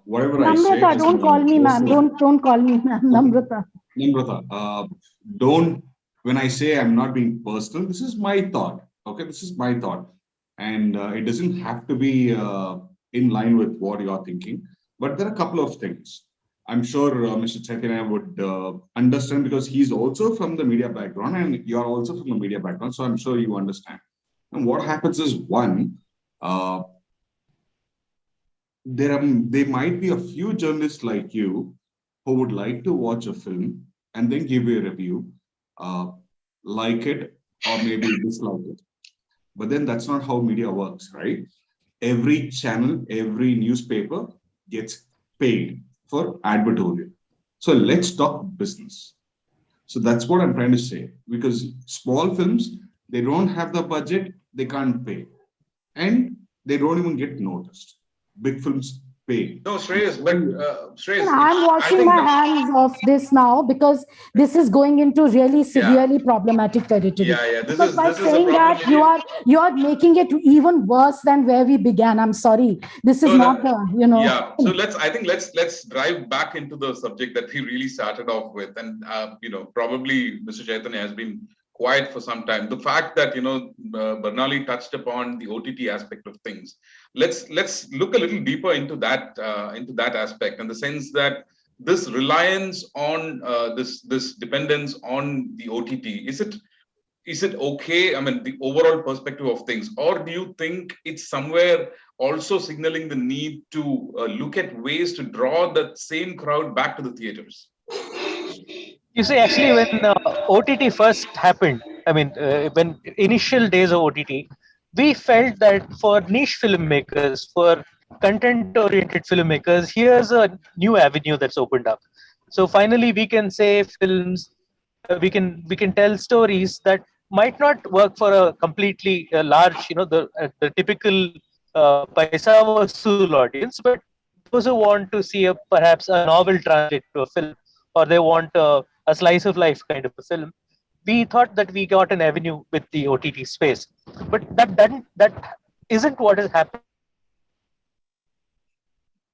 Speaker 4: whatever
Speaker 3: Namrata,
Speaker 4: I say...
Speaker 3: don't call me ma'am. Don't call me ma'am. Namrata.
Speaker 4: Namrata, when I say I'm not being personal, this is my thought. Okay, this is my thought. And it doesn't have to be in line with what you're thinking. But there are a couple of things I'm sure Mr. Chaitanya would understand, because he's also from the media background and you're also from the media background. So I'm sure you understand. And what happens is, one, there might be a few journalists like you who would like to watch a film and then give you a review, like it or maybe dislike it. But then that's not how media works, right? Every channel, every newspaper gets paid for advertorial. So let's talk business. So that's what I'm trying to say, because small films, they don't have the budget, they can't pay, and they don't even get noticed. Big films pay.
Speaker 1: No, Shreyas, but Shreyas,
Speaker 3: I'm
Speaker 1: I
Speaker 3: washing
Speaker 1: think
Speaker 3: my hands of this now because this is going into really severely problematic territory.
Speaker 1: yeah.
Speaker 3: Because by
Speaker 1: This is a
Speaker 3: saying
Speaker 1: problem.
Speaker 3: that you are making it even worse than where we began. I'm sorry. This is
Speaker 1: No,
Speaker 3: not the
Speaker 1: yeah. So let's drive back into the subject that we really started off with, and probably Mr. Chaitanya has been quiet for some time. The fact that Bernali touched upon the OTT aspect of things. Let's look a little deeper into that aspect, in the sense that this reliance on this dependence on the OTT, is it okay? I mean, the overall perspective of things, or do you think it's somewhere also signaling the need to look at ways to draw that same crowd back to the theaters?
Speaker 5: You see, actually, when OTT first happened, I mean, when initial days of OTT, we felt that for niche filmmakers, for content-oriented filmmakers, here's a new avenue that's opened up. So finally, we can say films, we can tell stories that might not work for a completely large, the typical paisa vasool audience, but those who want to see perhaps a novel translate to a film, or they want a slice of life kind of a film. We thought that we got an avenue with the OTT space, but that isn't what is happening.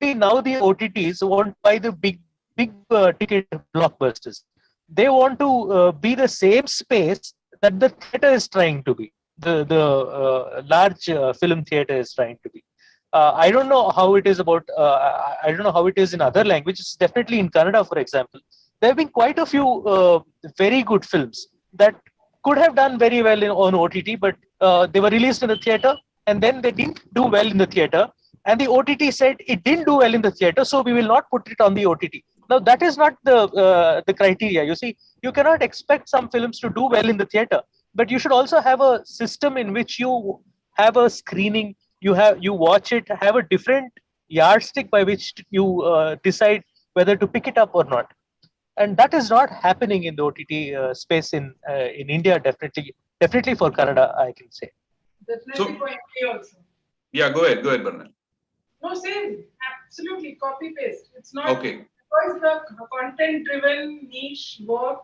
Speaker 5: Actually, now the OTTs want to buy the big ticket blockbusters. They want to be the same space that the theater is trying to be. The large film theater is trying to be. I don't know how it is about. I don't know how it is in other languages. Definitely in Kannada, for example, there have been quite a few very good films that could have done very well on OTT, but they were released in the theater and then they didn't do well in the theater. And the OTT said it didn't do well in the theater, so we will not put it on the OTT. Now that is not the criteria. You see, you cannot expect some films to do well in the theater, but you should also have a system in which you have a screening. You watch it, have a different yardstick by which you decide whether to pick it up or not. And that is not happening in the OTT space in India. Definitely for Canada, I can say.
Speaker 2: Definitely for India also.
Speaker 1: Yeah, go ahead, Bernal.
Speaker 2: No, same. Absolutely. Copy paste. It's not
Speaker 1: Okay.
Speaker 2: because the content driven niche work,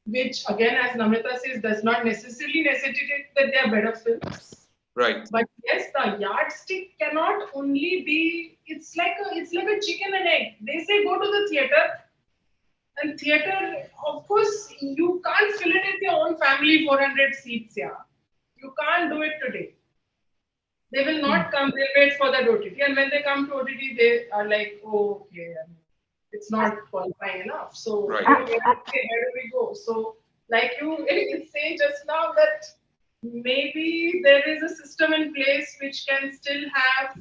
Speaker 2: which again, as Namrata says, does not necessarily necessitate that they are better films.
Speaker 1: Right.
Speaker 2: But yes, the yardstick cannot only be. It's like a chicken and egg. They say go to the theater, and theater, of course, you can't fill it with your own family 400 seats. Yeah, you can't do it today. They will not come, they'll wait for that OTT. And when they come to OTT, they are like, oh, okay, it's not qualifying enough. So,
Speaker 1: right.
Speaker 2: Where do we go? So, like you say just now, that maybe there is a system in place which can still have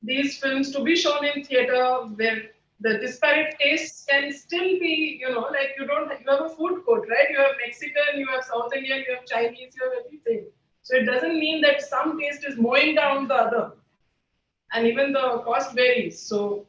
Speaker 2: these films to be shown in theater where the disparate tastes can still be, like you have a food court, right? You have Mexican, you have South Indian, you have Chinese, you have everything. So it doesn't mean that some taste is mowing down the other. And even the cost varies. So,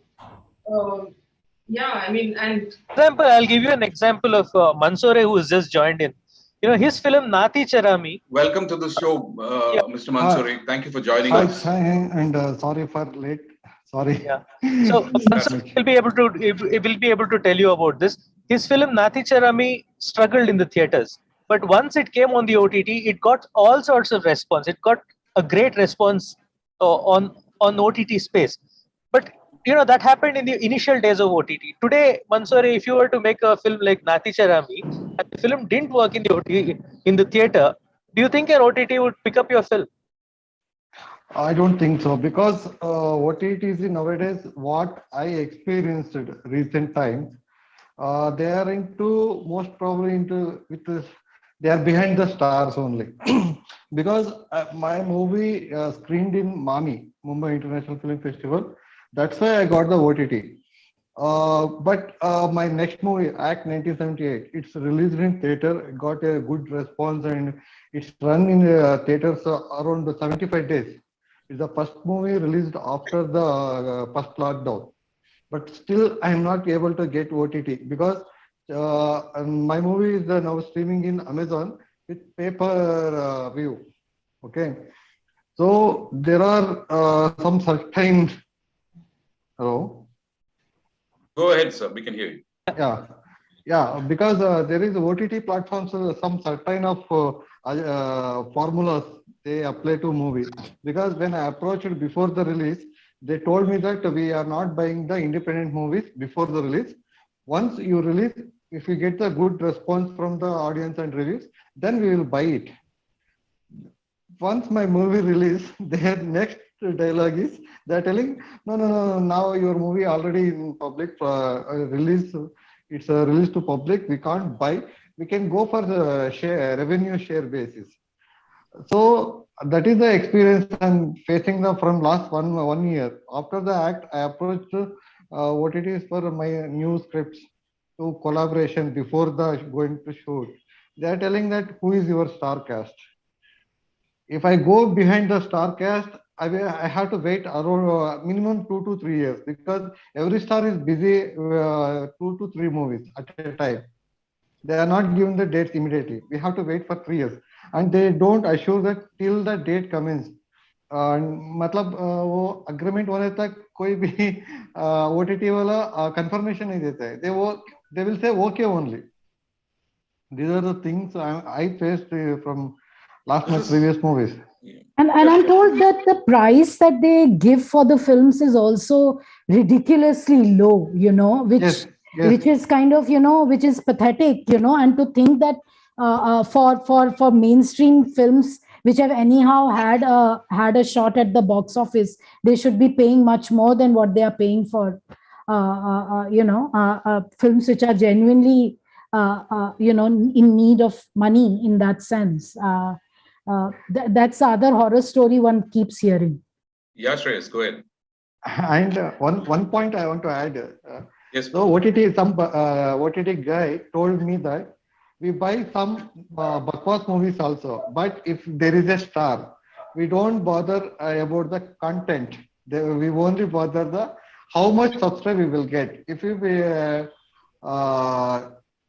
Speaker 2: yeah, I mean, and...
Speaker 5: Example, I'll give you an example of Mansoore, who has just joined in. His film Nati Charami.
Speaker 1: Welcome to the show, Mr. Mansoore. Thank you for joining us.
Speaker 6: Hi, and sorry for late. Sorry.
Speaker 5: Yeah. So will be able to tell you about this. His film Nati Charami struggled in the theaters, but once it came on the OTT, it got all sorts of response. It got a great response on OTT space. But that happened in the initial days of OTT. Today, Mansoore, if you were to make a film like Nati Charami, and the film didn't work in the OTT in the theater, do you think an OTT would pick up your film?
Speaker 6: I don't think so, because OTTs nowadays, what I experienced recent times, they are most probably they are behind the stars only. Because my movie screened in MAMI, Mumbai International Film Festival. That's why I got the OTT. But my next movie, Act 1978, it's released in theater, got a good response, and it's run in theaters around 75 days. It's the first movie released after the first lockdown. But still, I'm not able to get OTT because my movie is now streaming in Amazon with pay-per-view. Okay. So there are some certain Hello.
Speaker 1: Go ahead, sir. We can hear you.
Speaker 6: Yeah, yeah, because there is OTT platforms, some certain of formulas they apply to movies. Because when I approached before the release, they told me that we are not buying the independent movies before the release. Once you release, if you get the good response from the audience and reviews, then we will buy it. Once my movie release, their next dialogue is they're telling, no, no, no, no, now your movie already in public release. It's a release to public. We can't buy. We can go for the share revenue share basis. So that is the experience I'm facing from last one year. After the act, I approached what it is for my new scripts to collaboration before the going to shoot. They are telling that who is your star cast. If I go behind the star cast, I have to wait around minimum 2 to 3 years because every star is busy 2 to 3 movies at a time. They are not given the dates immediately. We have to wait for 3 years, and they don't assure that till the date commence. मतलब वो agreement होने तक कोई भी OTT वाला confirmation नहीं देता है. They will say okay only. These are the things I faced from last my previous movies.
Speaker 3: And I'm told that the price that they give for the films is also ridiculously low, which
Speaker 6: Yes,
Speaker 3: which is kind of, which is pathetic, and to think that for mainstream films which have anyhow had a shot at the box office, they should be paying much more than what they are paying for films which are genuinely in need of money in that sense. That's the other horror story one keeps hearing.
Speaker 1: Yeah, Shreyas, go ahead.
Speaker 6: And one point I want to add.
Speaker 1: Yes.
Speaker 6: So OTT guy told me that we buy some Bakwas movies also, but if there is a star, we don't bother about the content. We only bother the how much subscribe we will get. If we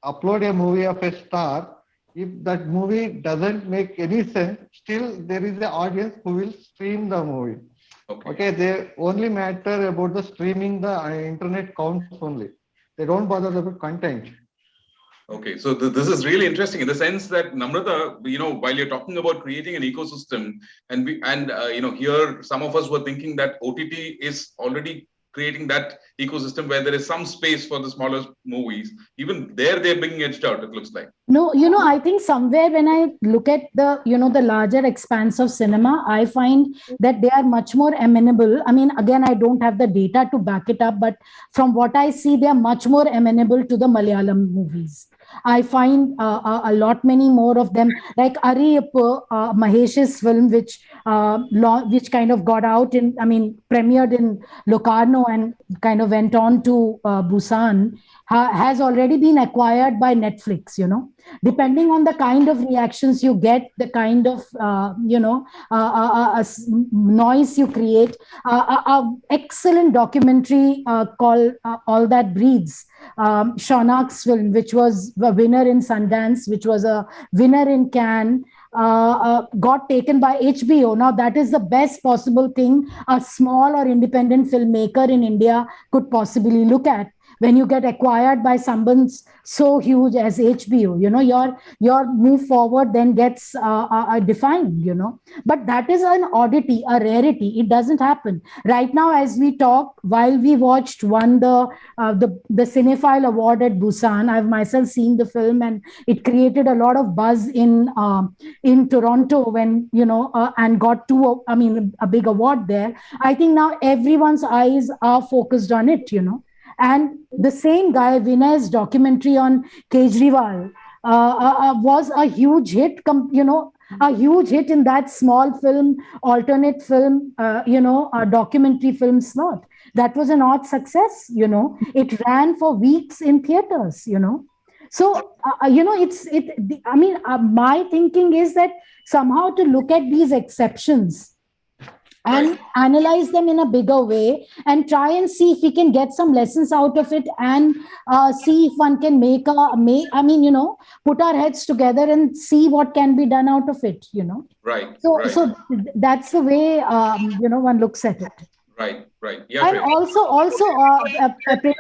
Speaker 6: upload a movie of a star, if that movie doesn't make any sense, still there is an audience who will stream the movie. Okay, they only matter about the streaming, the internet counts only. They don't bother about content.
Speaker 1: Okay, so this is really interesting in the sense that Namrata, while you're talking about creating an ecosystem, and here some of us were thinking that OTT is already creating that ecosystem where there is some space for the smaller movies. Even there, they're being edged out, it looks like.
Speaker 3: No, I think somewhere when I look at the larger expanse of cinema, I find that they are much more amenable. I mean, again, I don't have the data to back it up, but from what I see, they are much more amenable to the Malayalam movies. I find a lot many more of them, like Ariyappa, Mahesh's film, which kind of got out premiered in Locarno and kind of went on to Busan, has already been acquired by Netflix. Depending on the kind of reactions you get, the kind of noise you create. Excellent documentary called All That Breathes, Shaunakh's film, which was a winner in Sundance, which was a winner in Cannes, got taken by HBO. Now, that is the best possible thing a small or independent filmmaker in India could possibly look at. When you get acquired by someone so huge as HBO, your move forward then gets defined, But that is an oddity, a rarity. It doesn't happen. Right now, as we talk, while we won the Cinephile Award at Busan, I've myself seen the film, and it created a lot of buzz in Toronto when, and got a big award there. I think now everyone's eyes are focused on it, And the same guy, Vinay's documentary on Kejriwal was a huge hit, a huge hit in that small film, alternate film, a documentary film slot. That was an odd success, It ran for weeks in theaters, So, my thinking is that somehow to look at these exceptions and analyze them in a bigger way and try and see if we can get some lessons out of it and see if one can put our heads together and see what can be done out of it,
Speaker 1: Right.
Speaker 3: So that's the way, one looks at it.
Speaker 1: Right. Yeah,
Speaker 3: And
Speaker 1: Shreya.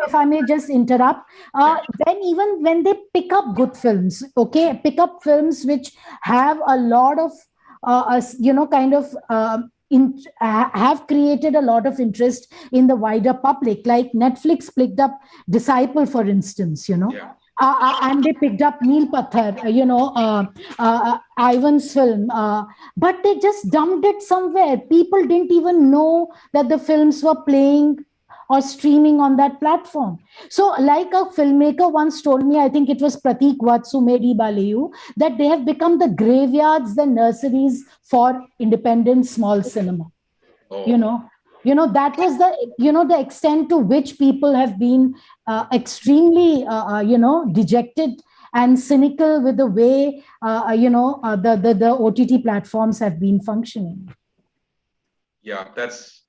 Speaker 3: if I may just interrupt, when they pick up good films, okay, pick up films which have a lot of, kind of, have created a lot of interest in the wider public, like Netflix picked up Disciple, for instance,
Speaker 1: Yeah.
Speaker 3: And they picked up Neel Pathar, Ivan's film, but they just dumped it somewhere. People didn't even know that the films were playing or streaming on that platform. So, like a filmmaker once told me, I think it was Pratik Vatsumedi Balayu, that they have become the graveyards, the nurseries for independent small cinema.
Speaker 1: Oh.
Speaker 3: That was the extent to which people have been extremely dejected and cynical with the way the OTT platforms have been functioning.
Speaker 1: Yeah, that's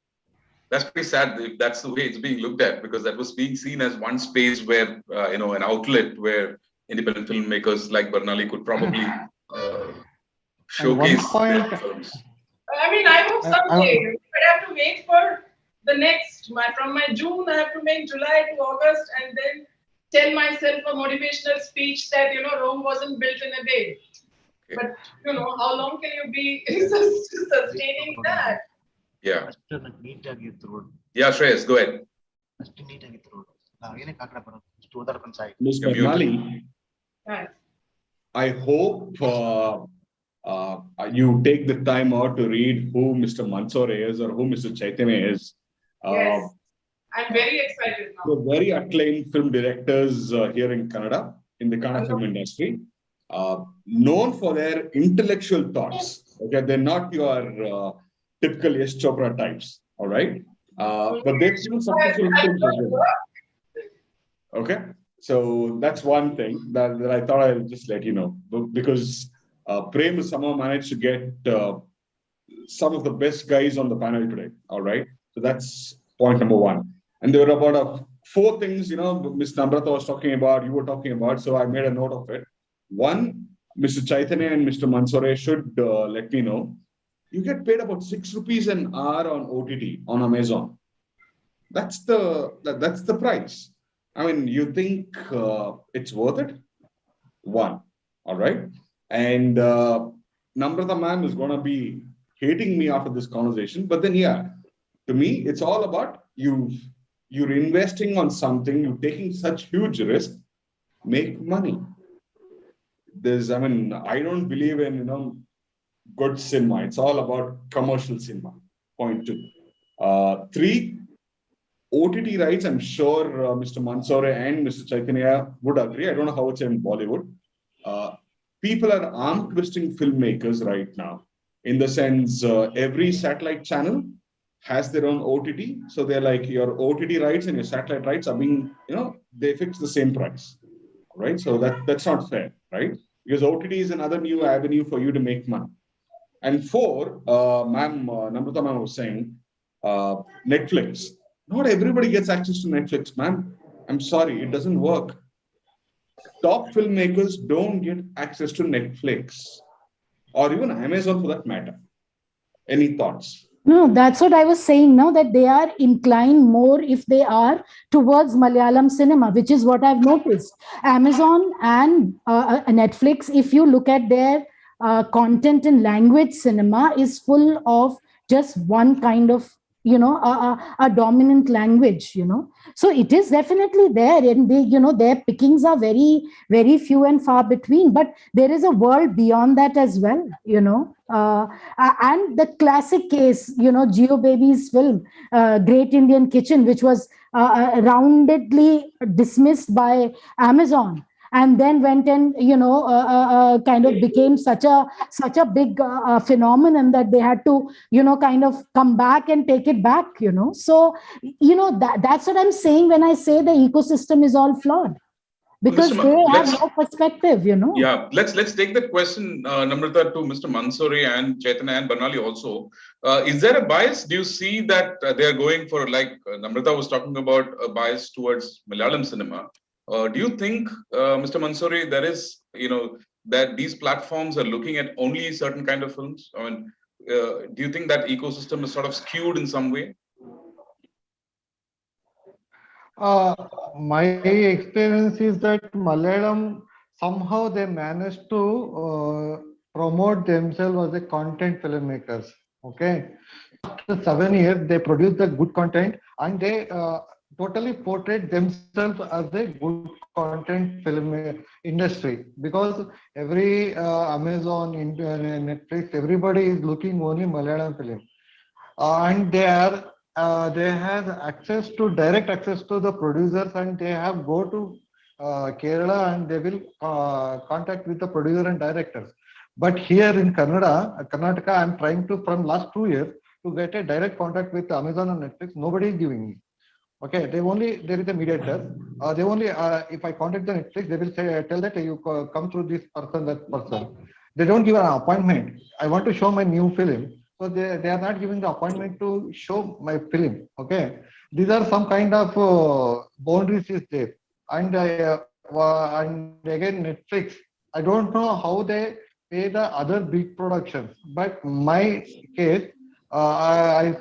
Speaker 1: pretty sad if that's the way it's being looked at, because that was being seen as one space where an outlet where independent filmmakers like Bernali could probably
Speaker 6: And one
Speaker 1: showcase their
Speaker 6: point,
Speaker 1: films.
Speaker 2: I mean, I hope someday,
Speaker 6: I,
Speaker 2: but I have to wait for the next, from my June, I have to make July to August and then tell myself a motivational speech that, Rome wasn't built in a day.
Speaker 1: Okay.
Speaker 2: But, how long can you be sustaining that?
Speaker 1: Yeah. Yeah, Shreyas, go ahead.
Speaker 4: Ms.
Speaker 1: You're muted.
Speaker 4: Bernali,
Speaker 2: Right.
Speaker 4: I hope you take the time out to read who Mr. Mansoor is or who Mr. Chaitanya is.
Speaker 2: Yes. I'm very excited now.
Speaker 4: They're very acclaimed film directors here in Canada, in the Kannada film industry, known for their intellectual thoughts. Okay, they're not your typical Yash Chopra types, all right? But they've seen successful films as well. Okay, so that's one thing that I thought I'll just let you know, because Prem has somehow managed to get some of the best guys on the panel today, all right? So that's point number one. And there were about four things, Ms. Namrata was talking about, you were talking about, so I made a note of it. One, Mr. Chaitanya and Mr. Mansoor should let me know. You get paid about 6 rupees an hour on OTT, on Amazon. That's the price. I mean, you think it's worth it? One, all right? And Namrata ma'am is going to be hating me after this conversation, but then, yeah, to me, it's all about you're investing on something, you're taking such huge risk, make money. I don't believe in, good cinema. It's all about commercial cinema. Point two. Three, OTT rights, I'm sure Mr. Mansoor and Mr. Chaitanya would agree. I don't know how it's in Bollywood. People are arm twisting filmmakers right now, in the sense every satellite channel has their own OTT. So they're like, your OTT rights and your satellite rights are being, they fix the same price, right? So that's not fair, right? Because OTT is another new avenue for you to make money. And four, Namrata ma'am was saying, Netflix. Not everybody gets access to Netflix, man. I'm sorry, it doesn't work. Top filmmakers don't get access to Netflix or even Amazon for that matter. Any thoughts?
Speaker 3: No, that's what I was saying now, that they are inclined more, if they are, towards Malayalam cinema, which is what I've noticed. Amazon and Netflix, if you look at their content in language cinema, is full of just one kind of a dominant language, so it is definitely there, and their pickings are very, very few and far between, but there is a world beyond that as well, and the classic case, Geo Baby's film, Great Indian Kitchen, which was roundedly dismissed by Amazon, and then went and kind of became such a big phenomenon that they had to kind of come back and take it back, so that's what I'm saying when I say the ecosystem is all flawed, because they have no perspective,
Speaker 1: Yeah, let's take that question, Namrata, to Mr. Mansoor and Chaitanya and Bernali also. Is there a bias? Do you see that they are going for, like Namrata was talking about, a bias towards Malayalam cinema? Do you think, Mr. Mansoor, there is, that these platforms are looking at only certain kind of films? I mean, do you think that ecosystem is sort of skewed in some way?
Speaker 6: My experience is that Malayalam somehow they managed to promote themselves as a content filmmakers. Okay, after 7 years they produce the good content and they totally portray themselves as a good content film industry, because every Amazon, Netflix, everybody is looking only Malayalam film, and they have access to direct access to the producers, and they have go to Kerala and they will contact with the producer and directors. But here in Karnataka, I'm trying to from last 2 years to get a direct contact with Amazon and Netflix. Nobody is giving me. Okay, they only there is a mediator. They only if I contact the Netflix, they will say tell that you come through this person, that person. They don't give an appointment. I want to show my new film, so they are not giving the appointment to show my film. Okay, these are some kind of boundaries is there, and again Netflix. I don't know how they pay the other big productions, but my case, I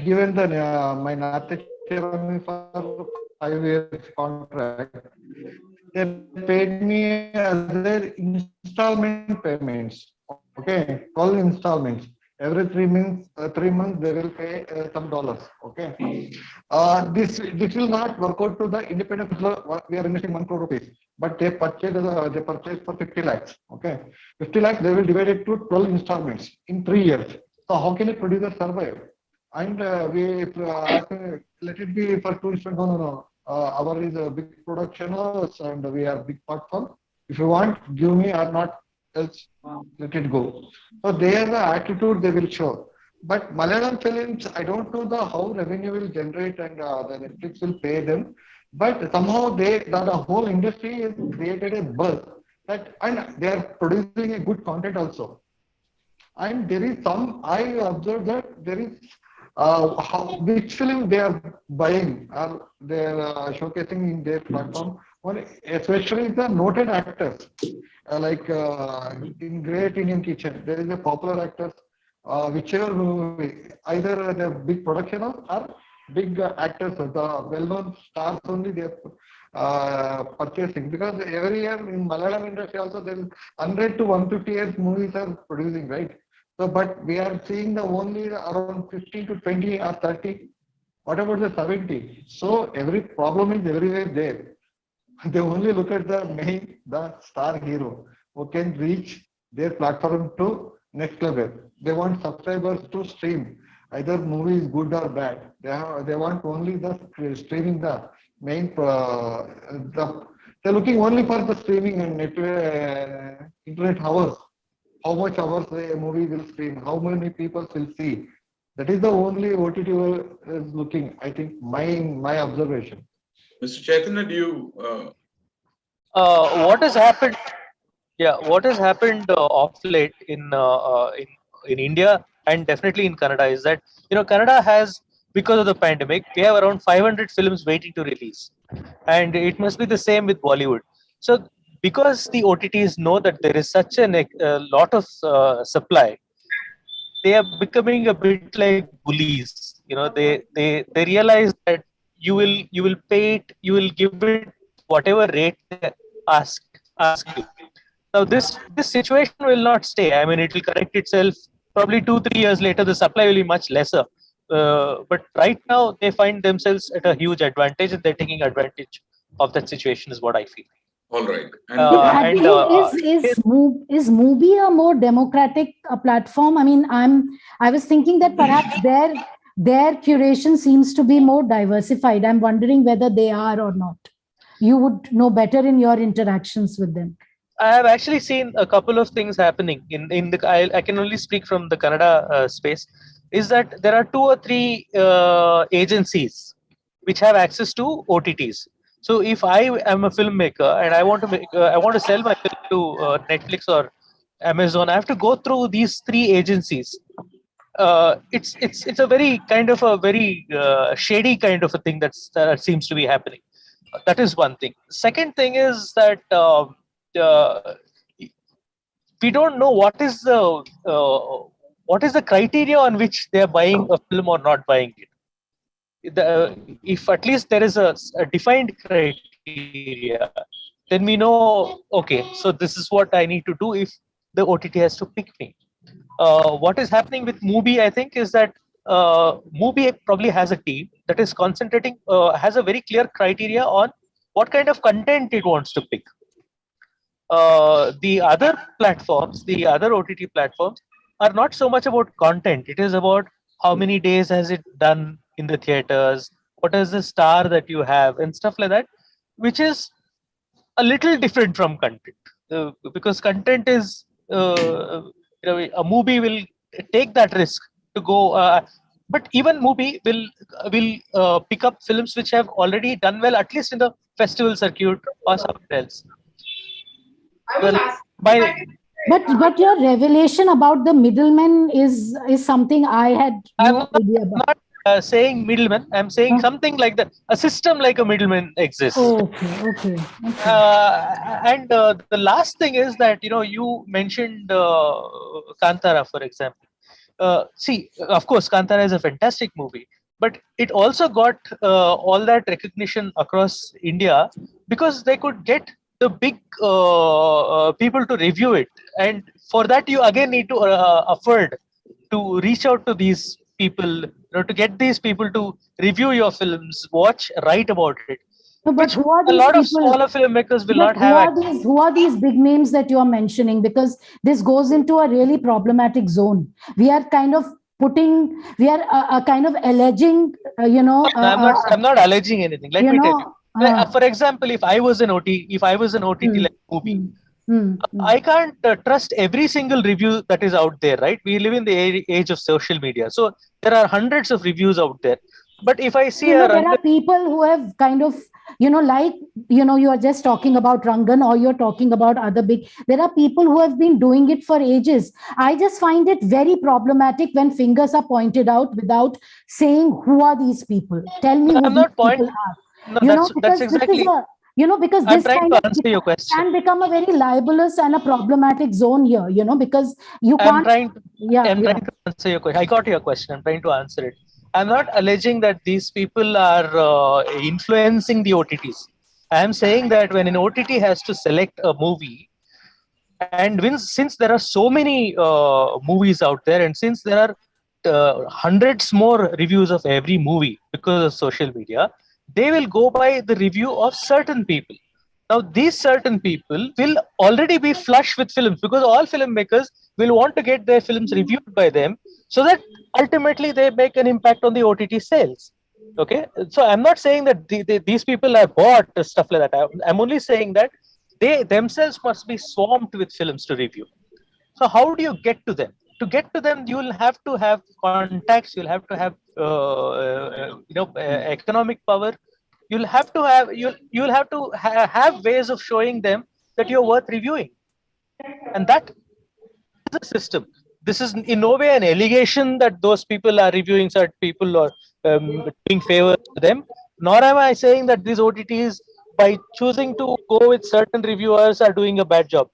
Speaker 6: given the my Nathachirami for 5 years contract. They paid me as their installment payments. Okay, 12 installments. Every 3 months, 3 months they will pay some dollars. Okay, this will not work out to the independent film. We are investing 1 crore rupees, but they purchase for 50 lakhs. Okay, 50 lakhs they will divide it to 12 installments in 3 years. So how can a producer survive? And let it be for 2 instance. No, no, no. Our is a big production house and we are big platform. If you want, give me or not, else let it go. So they are the attitude they will show. But Malayalam films, I don't know the how revenue will generate and the Netflix will pay them. But somehow the whole industry has created a buzz that, and they are producing a good content also. And there is some, I observed that there is which film they are buying or they are showcasing in their platform. One, especially the noted actors, in Great Indian Kitchen, there is a popular actor, whichever movie, either the big production house or big actors, the well-known stars only they are purchasing, because every year in Malayalam industry also there is 100 to 150 years movies are producing, right? So, but we are seeing the only around 15 to 20 or 30. What about the 70? So every problem is everywhere there. They only look at the star hero who can reach their platform to next level. They want subscribers to stream. Either movie is good or bad. They want only the streaming the main they're looking only for the streaming and internet hours. How much hours a movie will stream, how many people will see. That is the only OTT is looking, I think, my observation.
Speaker 1: Mr. Chaitanya, do you
Speaker 5: What has happened? Yeah, what has happened of late in India and definitely in Canada is that Canada has, because of the pandemic, we have around 500 films waiting to release, and it must be the same with Bollywood. So because the OTTs know that there is such a lot of supply, they are becoming a bit like bullies. They realize that you will pay it, you will give it whatever rate they ask you. Now this situation will not stay. I mean, it will correct itself. Probably 2-3 years later, the supply will be much lesser. But right now, they find themselves at a huge advantage, and they're taking advantage of that situation. Is what I feel.
Speaker 1: all right? And
Speaker 3: But
Speaker 5: And
Speaker 3: actually, is Mubi a more democratic platform? I mean, I was thinking that perhaps their curation seems to be more diversified. I'm wondering whether they are or not. You would know better in your interactions with them.
Speaker 5: I have actually seen a couple of things happening in the. I can only speak from the Canada space. Is that there are 2 or 3 agencies which have access to OTTs. So if I am a filmmaker and I want to sell my film to Netflix or Amazon, I have to go through these 3 agencies. It's a very kind of a very shady kind of a thing that seems to be happening. That is one thing. Second thing is that uh, we don't know what is the criteria on which they are buying a film or not buying it. if at least there is a defined criteria, then we know, okay, so this is what I need to do if the OTT has to pick me. What is happening with Mubi, I think, is that Mubi probably has a team that is concentrating, has a very clear criteria on what kind of content it wants to pick. The other platforms, the other OTT platforms, are not so much about content. It is about how many days has it done in the theaters, what is the star that you have, and stuff like that, which is a little different from content. Because content is, a movie will take that risk to go. But even movie will pick up films which have already done well, at least in the festival circuit or somewhere else.
Speaker 2: I was
Speaker 5: Well,
Speaker 2: asking
Speaker 5: by
Speaker 2: if I can
Speaker 3: But your revelation about the middlemen is something I had
Speaker 5: I'm
Speaker 3: no
Speaker 5: not,
Speaker 3: idea about.
Speaker 5: saying middleman. I'm saying something like that. A system like a middleman exists.
Speaker 3: Okay.
Speaker 5: And the last thing is that, you mentioned Kantara, for example. See, of course, Kantara is a fantastic movie, but it also got all that recognition across India because they could get the big people to review it, and for that you again need to afford to reach out to these people, to get these people to review your films, watch, write about it,
Speaker 3: No, but
Speaker 5: which
Speaker 3: who are
Speaker 5: a
Speaker 3: these
Speaker 5: lot of
Speaker 3: people?
Speaker 5: smaller filmmakers will
Speaker 3: But
Speaker 5: not have access.
Speaker 3: who are these big names that you are mentioning? Because this goes into a really problematic zone. We are kind of we are kind of alleging,
Speaker 5: I'm not alleging anything. Let
Speaker 3: you
Speaker 5: me tell you.
Speaker 3: know,
Speaker 5: For example, if I was an OTT
Speaker 3: hmm,
Speaker 5: like movie,
Speaker 3: hmm, hmm, hmm.
Speaker 5: I can't trust every single review that is out there, right? We live in the age of social media, so there are hundreds of reviews out there. But if I see a
Speaker 3: There are
Speaker 5: Rangan,
Speaker 3: people who have kind of, like, you are just talking about Rangan, or you're talking about other big, there are people who have been doing it for ages. I just find it very problematic when fingers are pointed out without saying who are these people. Tell me who
Speaker 5: I'm
Speaker 3: these
Speaker 5: not point.
Speaker 3: people are.
Speaker 5: No, that's
Speaker 3: Because this is
Speaker 5: exactly.
Speaker 3: because
Speaker 5: I'm
Speaker 3: this
Speaker 5: trying
Speaker 3: kind
Speaker 5: to
Speaker 3: of
Speaker 5: answer your question.
Speaker 3: can become a very libelous and a problematic zone here, because you
Speaker 5: I'm
Speaker 3: can't.
Speaker 5: trying.
Speaker 3: Yeah,
Speaker 5: I'm
Speaker 3: yeah.
Speaker 5: trying to answer your question. I got your question. I'm trying to answer it. I'm not alleging that these people are influencing the OTTs. I'm saying that when an OTT has to select a movie, and since there are so many movies out there, and since there are hundreds more reviews of every movie because of social media, they will go by the review of certain people. Now these certain people will already be flush with films because all filmmakers will want to get their films reviewed by them, so that ultimately they make an impact on the OTT sales. Okay, so I'm not saying that these people are bought stuff like that. I'm only saying that they themselves must be swamped with films to review. So how do you get to them? To get to them, you will have to have contacts. You'll have to have economic power. You'll have to have ways of showing them that you're worth reviewing, and that is a system. This is in no way an allegation that those people are reviewing certain people or doing favors to them. Nor am I saying that these OTTs, by choosing to go with certain reviewers, are doing a bad job.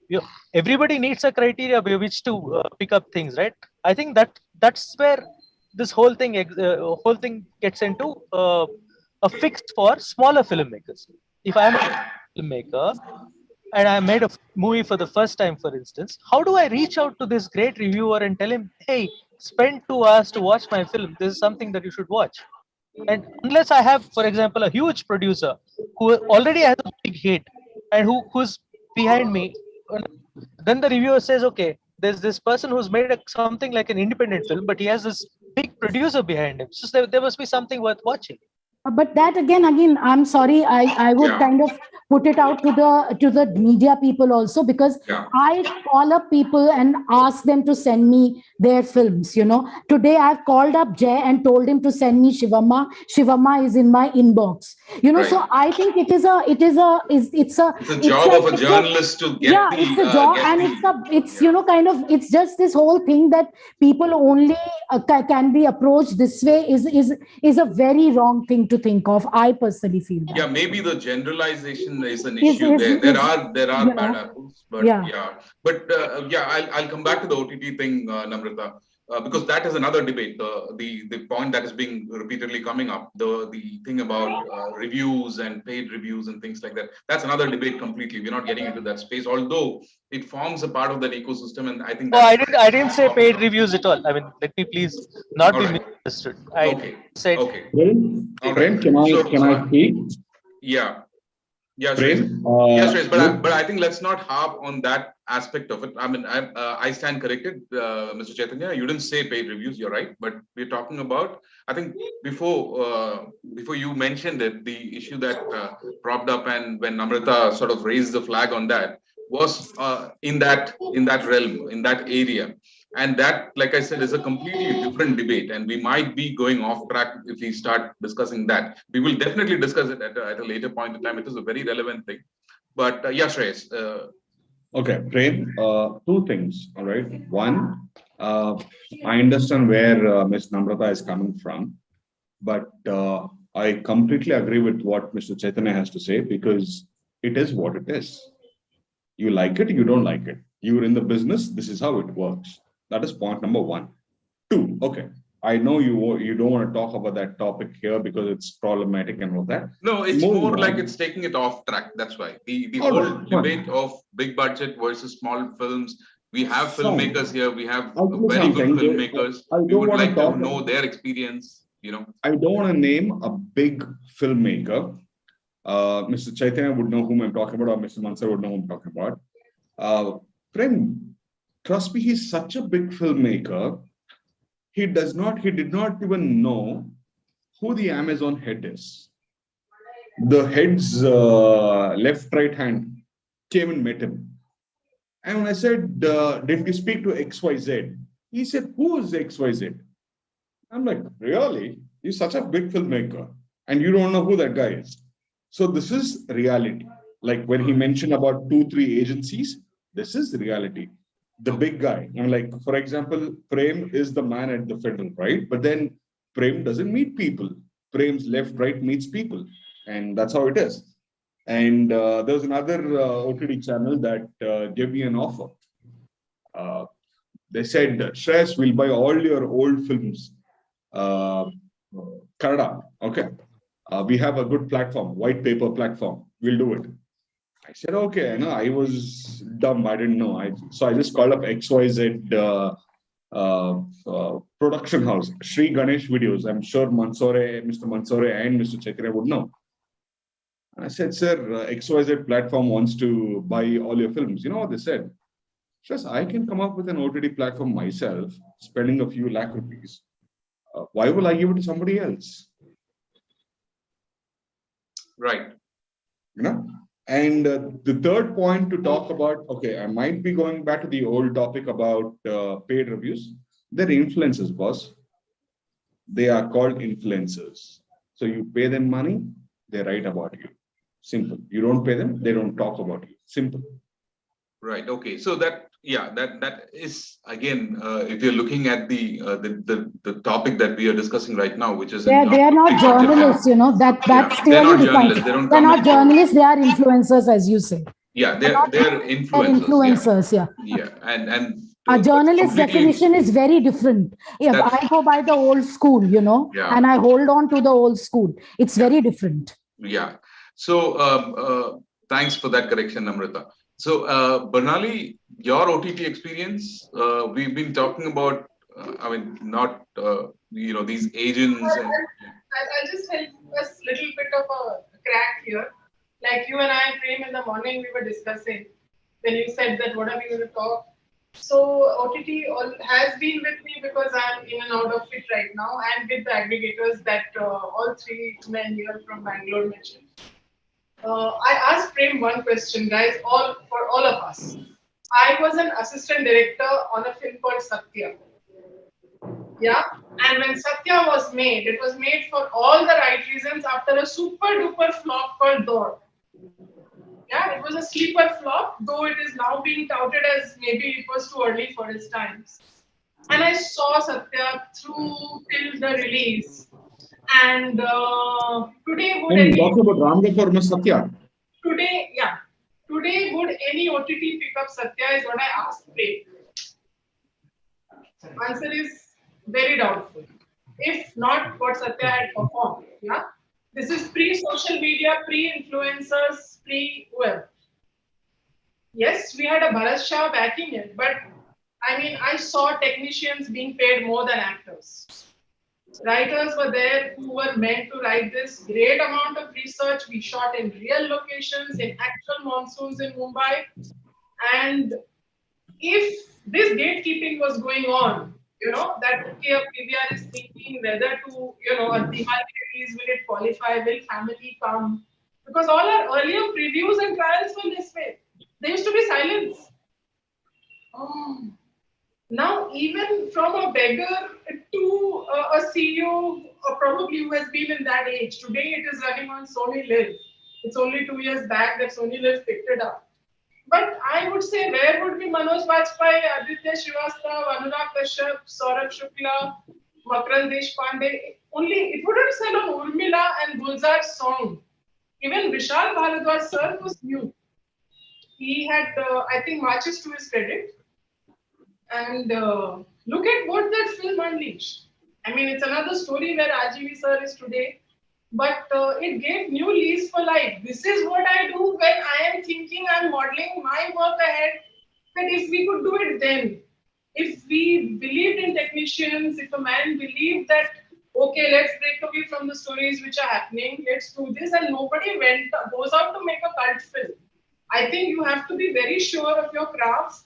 Speaker 5: Everybody needs a criteria by which to pick up things, right? I think that's where this whole thing gets into a fix for smaller filmmakers. If I'm a filmmaker and I made a movie for the first time, for instance, how do I reach out to this great reviewer and tell him, hey, spend 2 hours to watch my film. This is something that you should watch. And unless I have, for example, a huge producer who already has a big hit and who's behind me, then the reviewer says, okay, there's this person who's made something like an independent film, but he has this big producer behind him. So there must be something worth watching.
Speaker 3: But that again, I'm sorry, I would
Speaker 1: Yeah.
Speaker 3: kind of put it out to the media people also, because
Speaker 1: Yeah.
Speaker 3: I call up people and ask them to send me their films. Today I've called up Jay and told him to send me Shivamma is in my inbox.
Speaker 1: Right.
Speaker 3: So I think it's
Speaker 1: It's a job of a
Speaker 3: it's a
Speaker 1: journalist to
Speaker 3: yeah, it's a job, and it's kind of, it's just this whole thing that people only can be approached this way is a very wrong thing to think of. I personally feel that.
Speaker 1: Yeah, maybe the generalization is an
Speaker 3: Is
Speaker 1: issue
Speaker 3: is
Speaker 1: there.
Speaker 3: is
Speaker 1: There are bad apples, but
Speaker 3: yeah.
Speaker 1: yeah. But I'll come back to the OTT thing, Namrata. because that is another debate. The point that is being repeatedly coming up, the thing about reviews and paid reviews and things like that. That's another debate completely. We're not getting into that space, although it forms a part of that ecosystem, and I think.
Speaker 5: Oh, I didn't say paid reviews at all. I mean, let me please not
Speaker 1: All
Speaker 5: be
Speaker 1: right.
Speaker 5: misunderstood. I
Speaker 1: Okay.
Speaker 5: said.
Speaker 1: Okay. All
Speaker 4: Prem,
Speaker 1: right.
Speaker 4: can I speak?
Speaker 1: Yeah. Yeah,
Speaker 4: Prem,
Speaker 1: yes, Suresh, but I think let's not harp on that aspect of it. I mean, I stand corrected, Mr. Chaitanya. You didn't say paid reviews. You're right, but we're talking about. I think before you mentioned it, the issue that propped up, and when Namrata sort of raised the flag on that, was in that realm, in that area. And that, like I said, is a completely different debate, and we might be going off track if we start discussing that. We will definitely discuss it at a later point in time. It is a very relevant thing. But yes, Shreyas.
Speaker 4: Okay, Prem, two things. All right. One, I understand where Ms. Namrata is coming from, but I completely agree with what Mr. Chaitanya has to say, because it is what it is. You like it, you don't like it. You're in the business, this is how it works. That is point number one. Two, okay. I know you don't want to talk about that topic here because it's problematic and all that.
Speaker 1: No, it's more like it's taking it off track. That's why the whole debate of big budget versus small films. We have filmmakers here. We have very good filmmakers. We would like to know their experience.
Speaker 4: I don't want to name a big filmmaker. Mr. Chaitanya would know whom I'm talking about, or Mr. Mansur would know whom I'm talking about. Friend, trust me, he's such a big filmmaker. He did not even know who the Amazon head is. The head's left, right hand came and met him. And when I said, did you speak to XYZ? He said, who is XYZ? I'm like, really? You're such a big filmmaker and you don't know who that guy is. So this is reality. Like when he mentioned about 2-3 agencies, this is reality. The big guy. And like, for example, Prem is the man at the federal, right? But then Prem doesn't meet people. Prem's left, right meets people. And that's how it is. And there's another OTT channel that gave me an offer. They said, Shreyas, we'll buy all your old films. Kannada, okay. We have a good platform, white paper platform. We'll do it. I said, okay. No, I was dumb. I didn't know. So I just called up XYZ production house, Sri Ganesh Videos. I'm sure Mr. Mansoore and Mr. Chaitanya would know. And I said, sir, XYZ platform wants to buy all your films. You know what they said? Just, I can come up with an OTT platform myself, spending a few lakh rupees. Why will I give it to somebody else?
Speaker 1: Right.
Speaker 4: And the third point to talk about, okay, I might be going back to the old topic about paid reviews. They're influencers, boss. They are called influencers. So you pay them money, they write about you. Simple. You don't pay them, they don't talk about you. Simple.
Speaker 1: Right. Okay. So that is again, if you're looking at the topic that we are discussing right now, which is
Speaker 3: they are not journalists, that's clearly defined. They're not journalists. They are influencers, as you say.
Speaker 1: Yeah, they're influencers. They're
Speaker 3: influencers. Yeah.
Speaker 1: Yeah, and
Speaker 3: a journalist definition is very different. If I go by the old school, and I hold on to the old school, it's very different.
Speaker 1: Yeah. So thanks for that correction, Namrata. So, Barnali, your OTT experience, we've been talking about, not, these agents.
Speaker 2: I'll just help us a little bit of a crack here. Like you and I, Prem, in the morning, we were discussing when you said that what are we going to talk. So, OTT has been with me because I'm in and out of it right now, and with the aggregators that all three men here from Bangalore mentioned. I asked Prem one question, guys, for all of us. I was an assistant director on a film called Satya. Yeah, and when Satya was made, it was made for all the right reasons after a super duper flop called Dor. Yeah, it was a sleeper flop, though it is now being touted as maybe it was too early for its times. And I saw Satya through till the release. And today would any
Speaker 4: talk about Ramdev or Miss Satya?
Speaker 2: Today would any OTT pick up Satya is what I asked Prem. Answer is very doubtful. If not, what Satya had performed. Yeah. This is pre-social media, pre-influencers, pre-whoever. Yes, we had a Bharat Shah backing it, but I mean, I saw technicians being paid more than actors. Writers were there who were meant to write this great amount of research. We shot in real locations, in actual monsoons in Mumbai. And if this gatekeeping was going on, that okay, a PVR is thinking whether to, a Diwali release, will it qualify, will family come? Because all our earlier previews and trials were this way. There used to be silence. Oh. Now, even from a beggar to a CEO, probably who has been in that age, today it is running on Sony Live. It's only 2 years back that Sony Live picked it up. But I would say, where would be Manoj Bajpayee, Aditya Srivastav, Anurag Kashyap, Saurabh Shukla, Makran Deshpande? Only it wouldn't sell on Urmila and Gulzar's song. Even Vishal Bharadwaj sir was new. He had, I think, marches to his credit. And look at what that film unleashed. I mean, it's another story where RGV sir is today, but it gave new lease for life. This is what I do when I am thinking I'm modeling my work ahead. That if we could do it then, if we believed in technicians, if a man believed that, okay, let's break away from the stories which are happening, let's do this, and nobody goes out to make a cult film. I think you have to be very sure of your craft.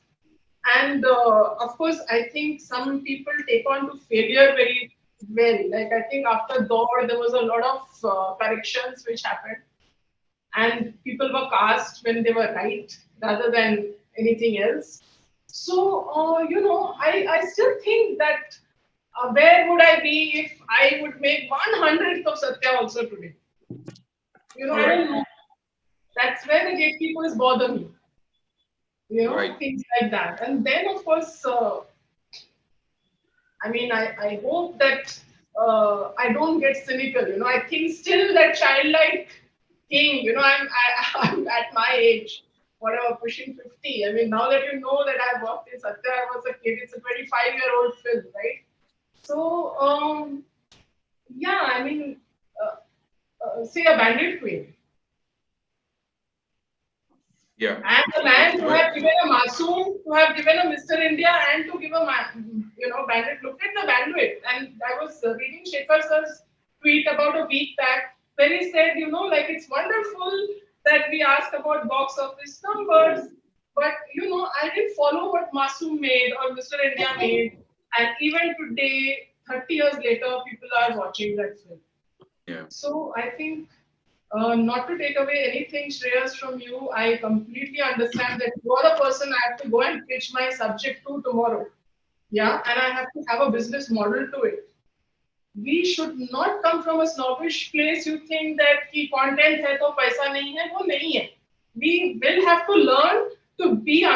Speaker 2: And of course, I think some people take on to failure very well. Like I think after Dor, there was a lot of corrections which happened, and people were cast when they were right rather than anything else. So I still think that where would I be if I would make 1/100th of Satya also today? I don't know. That's where the gatekeepers bother me.
Speaker 1: Right.
Speaker 2: Things like that. And then, of course, I mean, I hope that I don't get cynical. I think still that childlike thing, I'm at my age, whatever, pushing 50. I mean, now that you know that I've worked in Satya, I was a kid, it's a 25-year-old film, right? So, yeah, I mean, say a Bandit Queen.
Speaker 1: Yeah.
Speaker 2: And the man to have given a Masoom, to have given a Mr. India, and to give a Bandit. Look at the bandwidth. And I was reading Shekhar sir's tweet about a week back where he said, like it's wonderful that we asked about box office numbers, but I didn't follow what Masoom made or Mr. India made, and even today, 30 years later, people are watching that film.
Speaker 1: Yeah.
Speaker 2: So I think. Not to take away anything, Shreyas, from you, I completely understand that you are the person I have to go and pitch my subject to tomorrow. Yeah, and I have to have a business model to it. We should not come from a snobbish place. You think that ki content hai to paisa nahi hai, wo nahi hai. We will have to learn to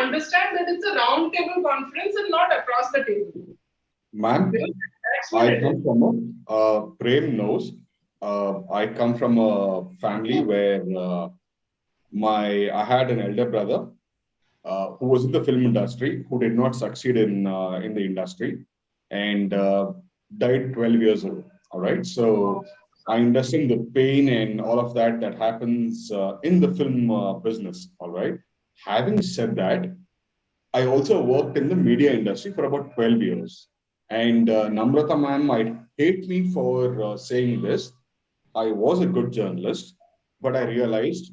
Speaker 2: understand that it's a round table conference and not across the table.
Speaker 4: Ma'am, I come from Prem knows. I come from a family where I had an elder brother who was in the film industry, who did not succeed in the industry, and died 12 years ago. All right, so I understand the pain and all of that happens in the film business. All right. Having said that, I also worked in the media industry for about 12 years. And Namrata ma'am might hate me for saying this. I was a good journalist, but I realized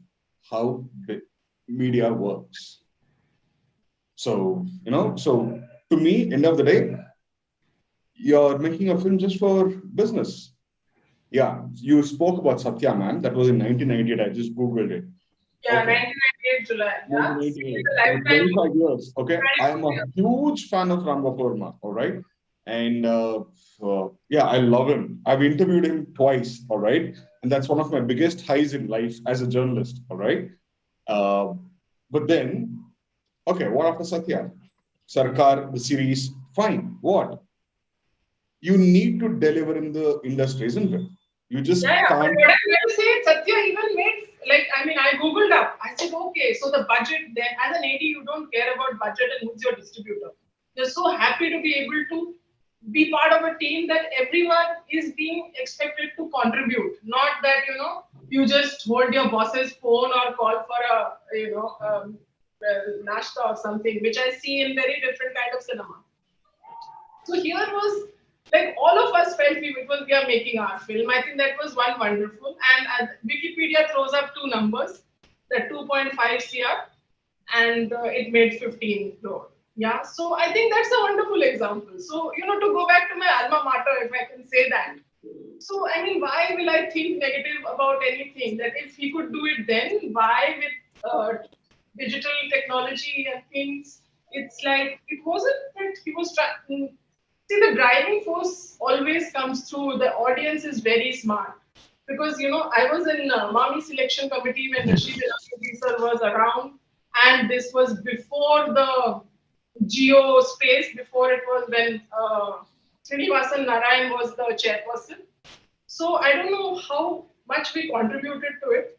Speaker 4: how the media works. So, so to me, end of the day, you're making a film just for business. Yeah, you spoke about Satya, ma'am. That was in 1998. I just Googled it.
Speaker 2: Yeah, okay. 1998 July.
Speaker 4: 1998. 25 years. Okay. I am a huge fan of Ram Gopal, all right? And yeah, I love him. I've interviewed him twice, all right? And that's one of my biggest highs in life as a journalist, all right? But then, okay, what after Satya? Sarkar, the series, fine. What? You need to deliver in the industry, isn't it? You just can't.
Speaker 2: But what I'm going to say, Satya even made, I Googled up. I said, okay, so the budget, then as an AD, you don't care about budget and who's your distributor. You're so happy to be able to be part of a team that everyone is being expected to contribute, not that you just hold your boss's phone or call for a nashta or something, which I see in very different kind of cinema. So here was like all of us felt we are making our film. I think that was one wonderful. And Wikipedia throws up two numbers, the 2.5 CR, and it made 15 crore. Yeah, so I think that's a wonderful example. So, to go back to my alma mater, if I can say that. So, I mean, why will I think negative about anything? That if he could do it then, why with digital technology and things? It's like, it wasn't that he was trying. See, the driving force always comes through. The audience is very smart. Because, I was in Mami selection committee when Rashid sir was around. And this was before the geo space, before it was when Srinivasan Narayan was the chairperson. So I don't know how much we contributed to it.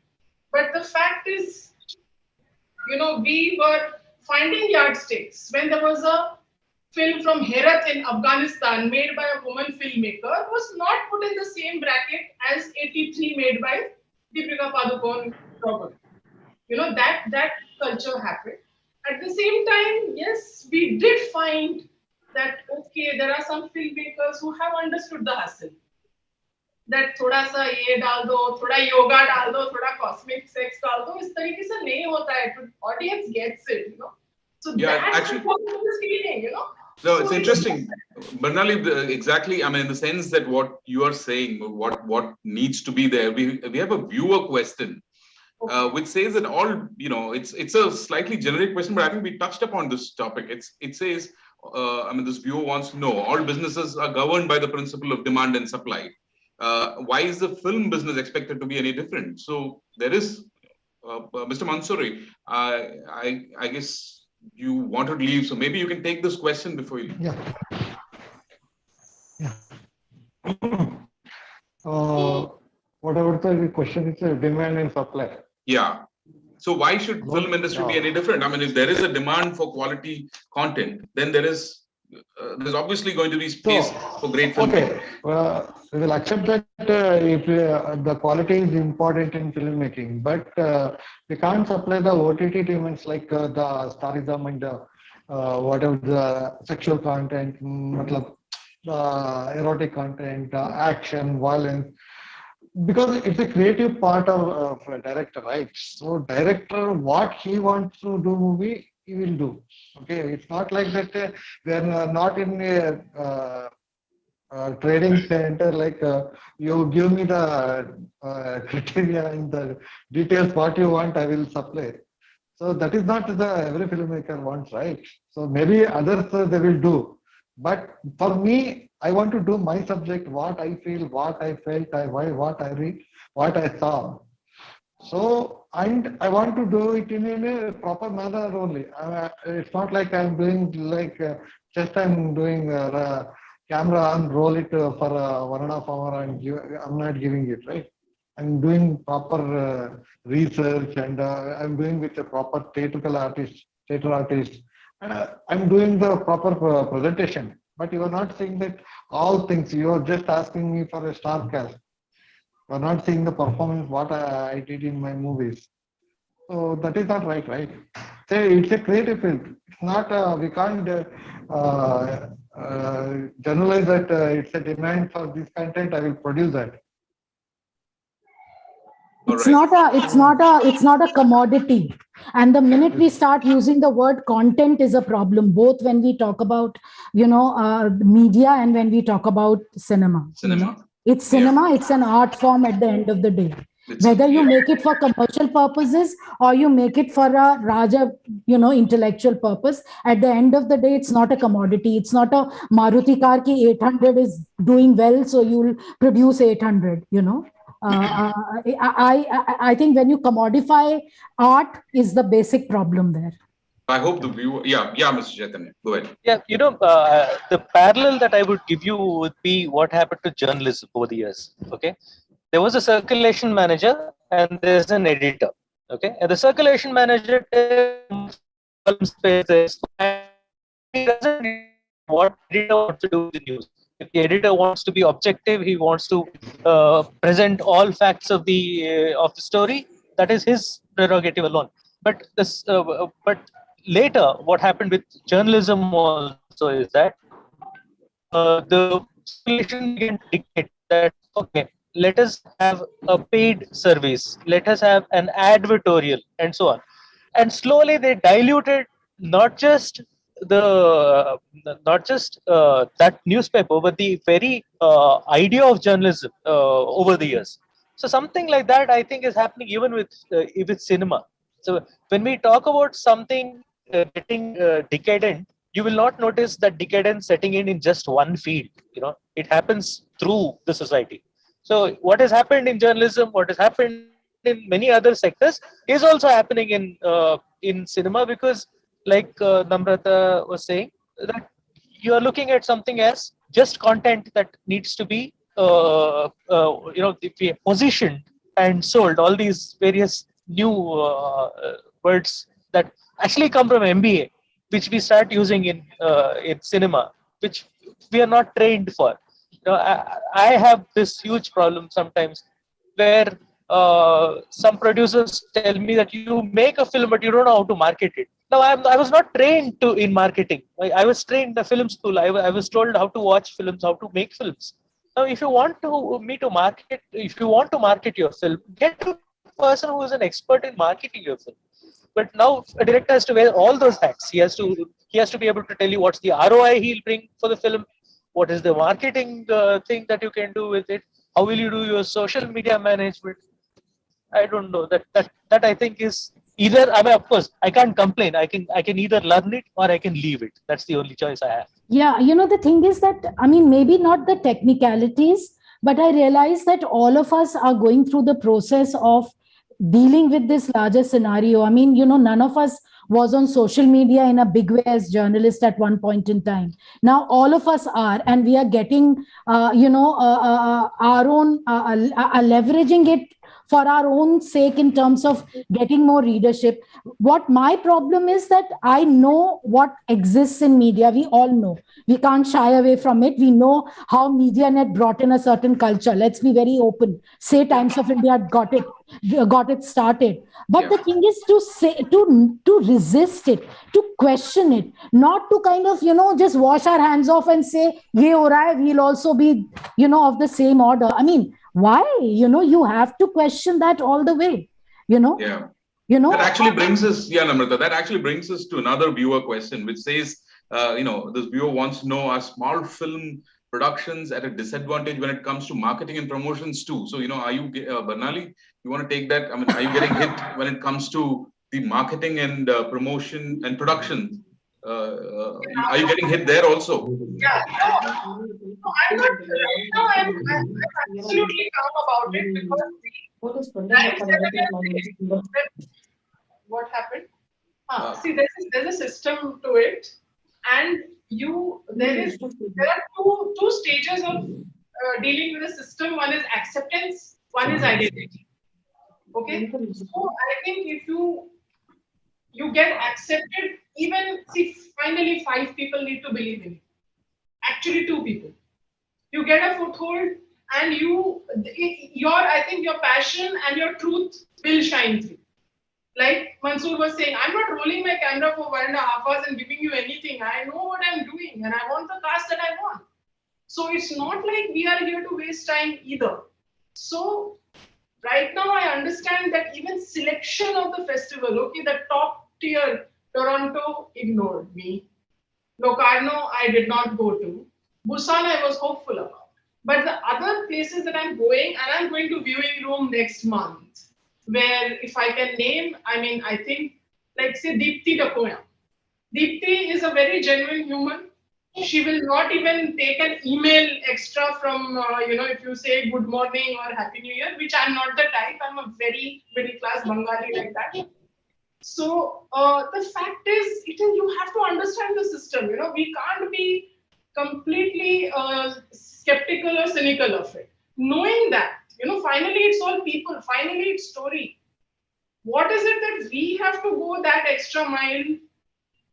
Speaker 2: But the fact is, we were finding yardsticks. When there was a film from Herat in Afghanistan made by a woman filmmaker, was not put in the same bracket as 83 made by Deepika Padukone. That culture happened. At the same time, yes, we did find that, okay, there are some filmmakers who have understood the hustle. That थोड़ा सा ये डाल दो, थोड़ा योगा डाल दो, थोड़ा cosmic sex डाल दो, इस तरीके से नहीं होता है. Audience gets it, So
Speaker 1: Yeah,
Speaker 2: that's
Speaker 1: actually,
Speaker 2: what is feeling,
Speaker 1: No, it's
Speaker 2: So
Speaker 1: interesting. Bernali, exactly. I mean, in the sense that what you are saying, what needs to be there. We have a viewer question, which says that all, it's a slightly generic question, but I think we touched upon this topic. It says, I mean, this viewer wants to know, all businesses are governed by the principle of demand and supply. Why is the film business expected to be any different? So there is, Mr. Mansoori, I guess you wanted to leave, so maybe you can take this question before you leave.
Speaker 6: Whatever the question is, demand and supply.
Speaker 1: Yeah. So why should film industry be any different? I mean, if there is a demand for quality content, then there's obviously going to be space for great film.
Speaker 6: Okay, we will accept that if the quality is important in filmmaking, but we can't supply the OTT elements like the starism and whatever the sexual content, erotic content, action, violence, because it's a creative part of a director, right? So director, what he wants to do movie, he will do. Okay, it's not like that. We are not in a trading center, like you give me the criteria and the details what you want, I will supply. So that is not the every filmmaker wants, right? So maybe others they will do, but for me, I want to do my subject, what I feel, what I felt, what I read, what I saw. So, and I want to do it in a proper manner only. It's not like I'm doing like just I'm doing camera and roll it for 1.5 hours and I'm not giving it, right? I'm doing proper research and I'm doing with a proper theater artist, and I'm doing the proper presentation. But you are not saying that all things. You are just asking me for a star cast. You are not seeing the performance what I did in my movies. So that is not right, right? Say it's a creative field. It's not. We can't generalize that it's a demand for this content. I will produce that.
Speaker 3: It's not a commodity. And the minute we start using the word content is a problem, both when we talk about media and when we talk about cinema. It's cinema. It's an art form at the end of the day. Whether you make it for commercial purposes or you make it for a Raja, intellectual purpose, at the end of the day, it's not a commodity. It's not a Maruti car ki 800 is doing well, so you'll produce 800, I think when you commodify art is the basic problem there.
Speaker 1: I hope the viewer, Mr. Chaitanya, go ahead.
Speaker 5: Yeah, the parallel that I would give you would be what happened to journalism over the years. Okay, there was a circulation manager and there's an editor. Okay, and the circulation manager what editor wants to do with the news. If the editor wants to be objective, he wants to present all facts of the story. That is his prerogative alone. But later, what happened with journalism also is that the circulation began to dictate that, okay, let us have a paid service, let us have an advertorial, and so on. And slowly they diluted not just the that newspaper, but the very idea of journalism over the years. So something like that, I think, is happening even with cinema. So when we talk about something getting decadent, you will not notice that decadence setting in just one field. It happens through the society. So what has happened in journalism, what has happened in many other sectors, is also happening in cinema, because, like Namrata was saying, that you are looking at something as just content that needs to be positioned and sold. All these various new words that actually come from MBA, which we start using in cinema, which we are not trained for. I have this huge problem sometimes where some producers tell me that you make a film, but you don't know how to market it. Now, I was not trained in marketing. I was trained in the film school. I was told how to watch films, how to make films. Now, if you want to market your film, get a person who is an expert in marketing your film. But now a director has to wear all those hats. He has to be able to tell you what's the ROI he'll bring for the film, what is the marketing thing that you can do with it, how will you do your social media management. I don't know. That I think is either. I mean, of course, I can't complain. I can either learn it or I can leave it. That's the only choice I have.
Speaker 3: Yeah, the thing is that, I mean, maybe not the technicalities, but I realize that all of us are going through the process of dealing with this larger scenario. I mean, none of us was on social media in a big way as journalists at one point in time. Now all of us are, and we are getting our own leveraging it for our own sake in terms of getting more readership. What my problem is that I know what exists in media. We all know, we can't shy away from it. We know how media net brought in a certain culture. Let's be very open. Say Times of India got it started. But the thing is to say, to resist it, to question it, not to kind of just wash our hands off and say ye ho raha hai, we'll also be of the same order. I mean, why? You have to question that all the way.
Speaker 1: Yeah. That actually brings us, Namrata, that actually brings us to another viewer question, which says, this viewer wants to know, are small film productions at a disadvantage when it comes to marketing and promotions too? So, are you, Barnali, you want to take that? I mean, are you getting hit when it comes to the marketing and promotion and production? Are you getting hit there also?
Speaker 2: Yeah, no, I'm not. Right now, I'm absolutely calm about it because right what happened? See, there's a system to it, and there are two stages of dealing with a system. One is acceptance, one is identity. Okay, so I think if you get accepted, even see, finally 5 people need to believe in you. Actually, 2 people. You get a foothold, and I think your passion and your truth will shine through. Like Mansoor was saying, I'm not rolling my camera for 1.5 hours and giving you anything. I know what I'm doing, and I want the cast that I want. So it's not like we are here to waste time either. So right now I understand that even selection of the festival, okay, the top tier, Toronto ignored me. Locarno I did not go to. Busan I was hopeful about. But the other places that I'm going, and I'm going to viewing room next month, where if I can name, I mean, I think, like say Deepthi Dakoya. Deepthi is a very genuine human. She will not even take an email extra from, if you say good morning or happy new year, which I'm not the type. I'm a very middle class Bengali like that. So the fact is, you have to understand the system. We can't be completely skeptical or cynical of it. Knowing that, finally it's all people. Finally it's story. What is it that we have to go that extra mile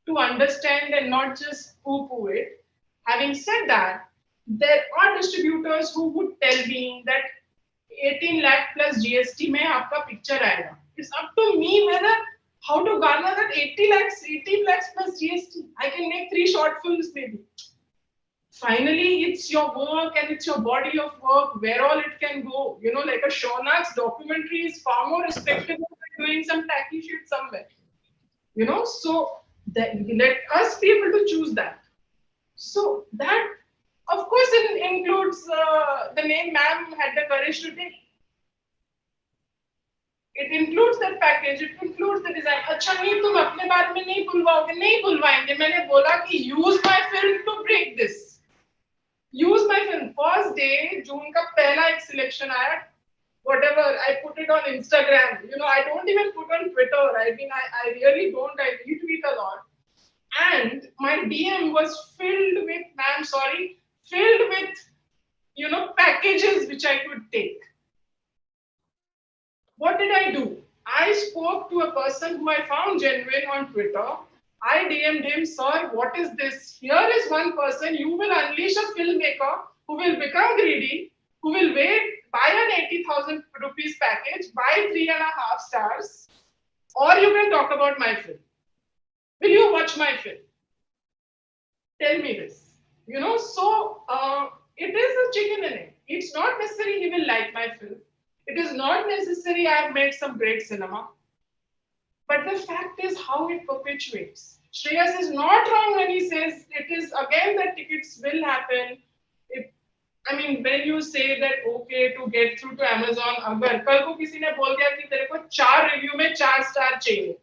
Speaker 2: to understand and not just poo-poo it? Having said that, there are distributors who would tell me that 18 lakh plus GST mein aapka picture aayega. It's up to me whether how to garner that 18 lakhs plus GST. I can make 3 short films maybe. Finally, it's your work and it's your body of work, where all it can go. You know, like a Shonak's documentary is far more respectable than doing some tacky shit somewhere. You know, so let us be able to choose that. So that, of course, it includes the name ma'am had the courage to take. It includes that package. It includes the design. अच्छा नहीं तुम अपने बारे में नहीं बुलवाओगे, नहीं बुलवाएंगे. मैंने बोला कि use my film to break this. Use my film. First day, June का पहला एक selection आया. Whatever, I put it on Instagram. You know, I don't even put on Twitter. I mean, I really don't. I retweet a lot. And my DM was filled with, ma'am, sorry, filled with, you know, packages which I could take. What did I do? I spoke to a person who I found genuine on Twitter. I DM'd him, sir, what is this? Here is one person, you will unleash a filmmaker who will become greedy, who will buy an 80,000 rupees package, buy 3.5 stars, or you can talk about my film. Will you watch my film? Tell me this. You know, so it is a chicken and egg. It's not necessary he will like my film. It is not necessary I have made some great cinema. But the fact is how it perpetuates. Shreyas is not wrong when he says it is again that tickets will happen. I mean, when you say that okay to get through to Amazon, अगर कल को किसी ने बोल दिया कि तेरे को 4 review में 4 star चाहिए.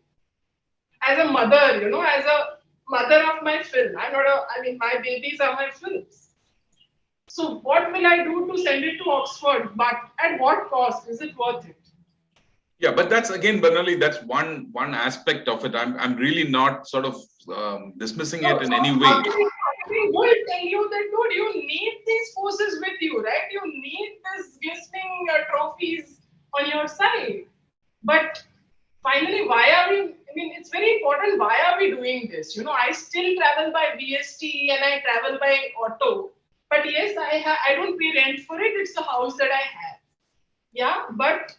Speaker 2: As a mother, you know, as a mother of my film, I mean, my babies are my films. So what will I do to send it to Oxford? But at what cost? Is it worth it?
Speaker 1: Yeah, but that's again, Banali, that's one aspect of it. I'm really not sort of dismissing it in any way.
Speaker 2: I will tell you that, dude, you need these forces with you, right? You need these glistening trophies on your side. But finally, why are we? I mean, it's very important. Why are we doing this? You know, I still travel by BST and I travel by auto. But yes, I don't pay rent for it. It's the house that I have. Yeah, but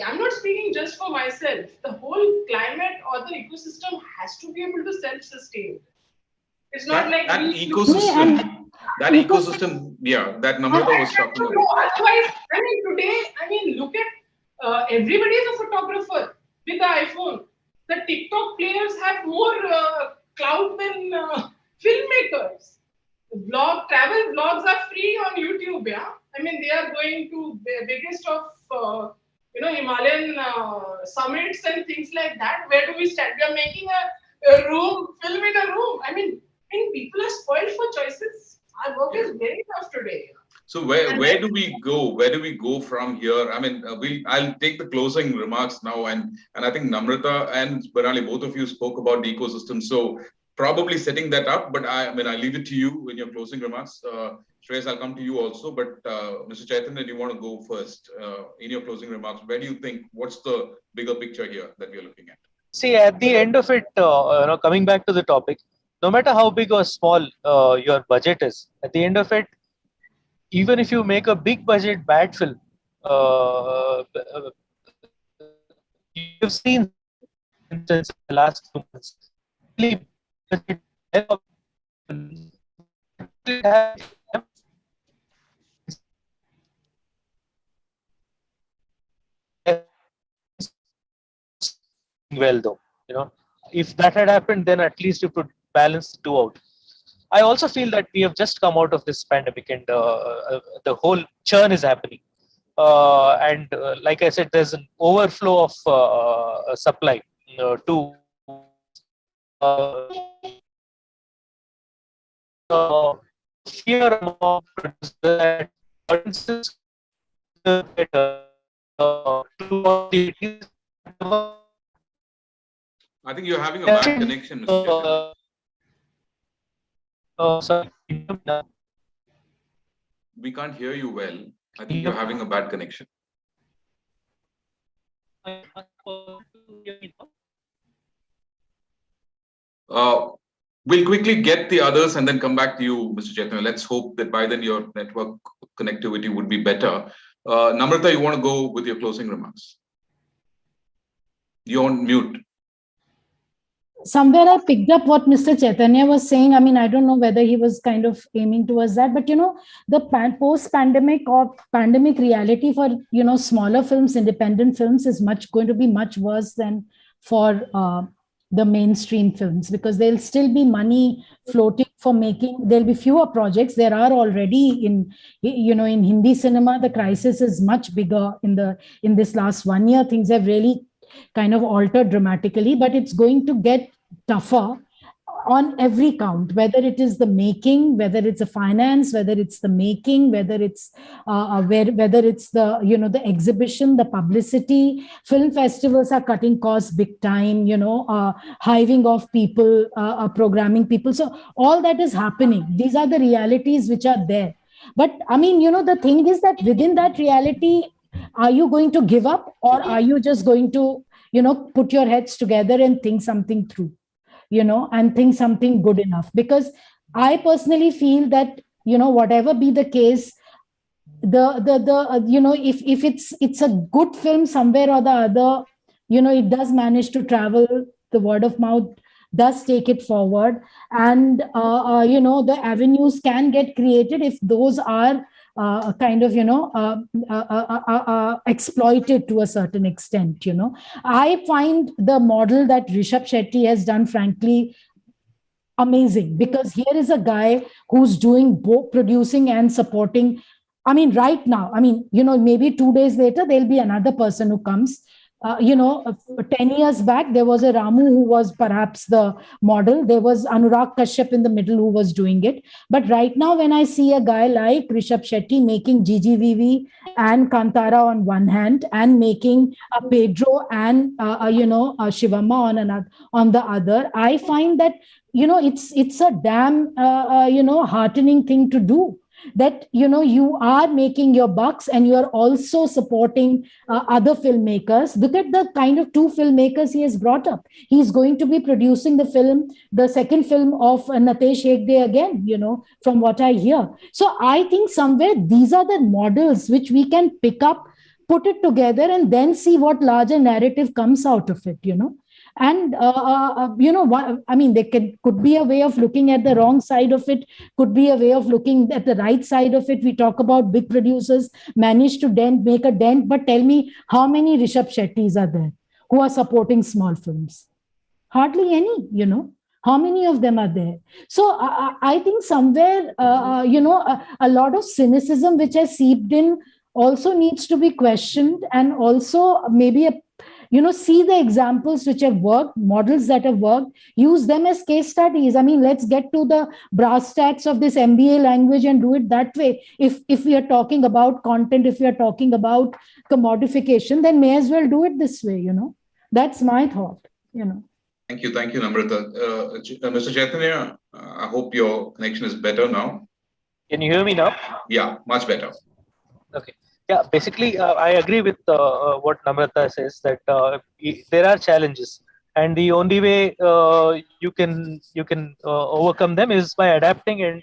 Speaker 2: I'm not speaking just for myself. The whole climate or the ecosystem has to be able to self-sustain. It's not like
Speaker 1: that ecosystem, yeah, that Namrata was talking about.
Speaker 2: Otherwise, I mean, today, look at everybody is a photographer with the iPhone. The TikTok players have more clout than filmmakers. Travel vlogs are free on YouTube, yeah. I mean, they are going to the biggest of Himalayan summits and things like that. Where do we stand? We are making a film in a room. I mean, people are spoiled for choices. Our work is very tough today.
Speaker 1: So where do we go? Where do we go from here? I mean, I'll take the closing remarks now, and I think Namrata and Banali, both of you spoke about the ecosystem. So probably setting that up, but I leave it to you in your closing remarks. Shreyas, I'll come to you also, but Mr. Chaitanya, do you want to go first in your closing remarks? Where do you think, what's the bigger picture here that we're looking at?
Speaker 5: See, at the end of it, coming back to the topic, no matter how big or small your budget is, at the end of it, even if you make a big budget bad film, you've seen, for instance, in the last 2 months, really budget well though, if that had happened, then at least you could balance the two out. I also feel that we have just come out of this pandemic and the whole churn is happening. And like I said, there's an overflow of supply to fear among producers that audiences better
Speaker 1: I think you're having a bad connection, Mr. Chaitanya.
Speaker 5: Sorry.
Speaker 1: We can't hear you well. I think you're having a bad connection. We'll quickly get the others and then come back to you, Mr. Chaitanya. Let's hope that by then your network connectivity would be better. Namrata, you want to go with your closing remarks? You're on mute.
Speaker 3: Somewhere I picked up what Mr. Chaitanya was saying. I mean, I don't know whether he was kind of aiming towards that, but the post-pandemic or pandemic reality for smaller films, independent films, is going to be much worse than for the mainstream films, because there'll still be money floating for making. There'll be fewer projects. There are already in Hindi cinema, the crisis is much bigger in this last 1 year. Things have really kind of altered dramatically, but it's going to get tougher on every count, whether it is the making, whether it's the finance, whether it's the making, whether it's whether it's the the exhibition, the publicity. Film festivals are cutting costs big time, hiving off people, programming people. So all that is happening. These are the realities which are there. But I mean, the thing is that within that reality, are you going to give up, or are you just going to put your heads together and think something through, and think something good enough? Because I personally feel that whatever be the case, if it's a good film somewhere or the other, it does manage to travel. The word of mouth does take it forward, and the avenues can get created if those are kind of exploited to a certain extent. I find the model that Rishabh Shetty has done, frankly, amazing, because here is a guy who's doing both producing and supporting. I mean, right now, I mean, maybe 2 days later there'll be another person who comes. 10 years back, there was a Ramu who was perhaps the model. There was Anurag Kashyap in the middle who was doing it. But right now, when I see a guy like Rishabh Shetty making GGVV and Kantara on one hand, and making a Pedro and Shivamma on the other, I find that it's a damn heartening thing to do, that you are making your bucks and you are also supporting other filmmakers. Look at the kind of two filmmakers he has brought up. He's going to be producing the second film of Natesh Hegde again, from what I hear. So I think somewhere these are the models which we can pick up, put it together, and then see what larger narrative comes out of it. And I mean, there could be a way of looking at the wrong side of it, could be a way of looking at the right side of it. We talk about big producers manage to make a dent, but tell me, how many Rishabh Shettys are there who are supporting small films? Hardly any. How many of them are there? So I think somewhere a lot of cynicism which has seeped in also needs to be questioned, and also maybe see the examples which have worked, models that have worked, use them as case studies. I mean, let's get to the brass tacks of this MBA language and do it that way. If we are talking about content, if we are talking about commodification, then may as well do it this way. That's my thought.
Speaker 1: Thank you, Namrata. Mr. Chaitanya, I hope your connection is better now.
Speaker 5: Can you hear me now?
Speaker 1: Yeah, much better.
Speaker 5: Okay. Yeah, basically, I agree with what Namrata says, that there are challenges, and the only way you can overcome them is by adapting and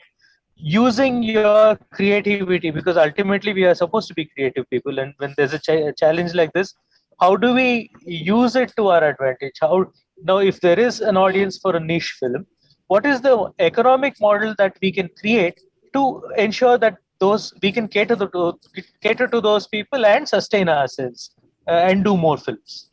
Speaker 5: using your creativity, because ultimately we are supposed to be creative people. And when there's a challenge like this, how do we use it to our advantage? Now, if there is an audience for a niche film, what is the economic model that we can create to ensure that we can cater to those people and sustain ourselves and do more films?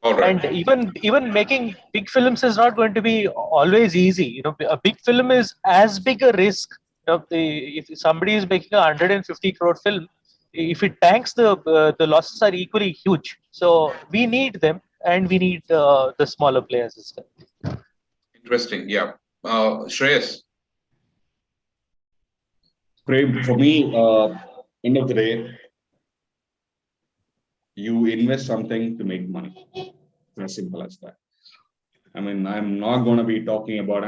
Speaker 1: All right.
Speaker 5: And even making big films is not going to be always easy. A big film is as big a risk. If somebody is making a 150 crore film, if it tanks, the losses are equally huge. So we need them, and we need the smaller players as well.
Speaker 1: Interesting. Yeah. Shreyas.
Speaker 4: For me, end of the day, you invest something to make money. As simple as that. I mean, I'm not going to be talking about,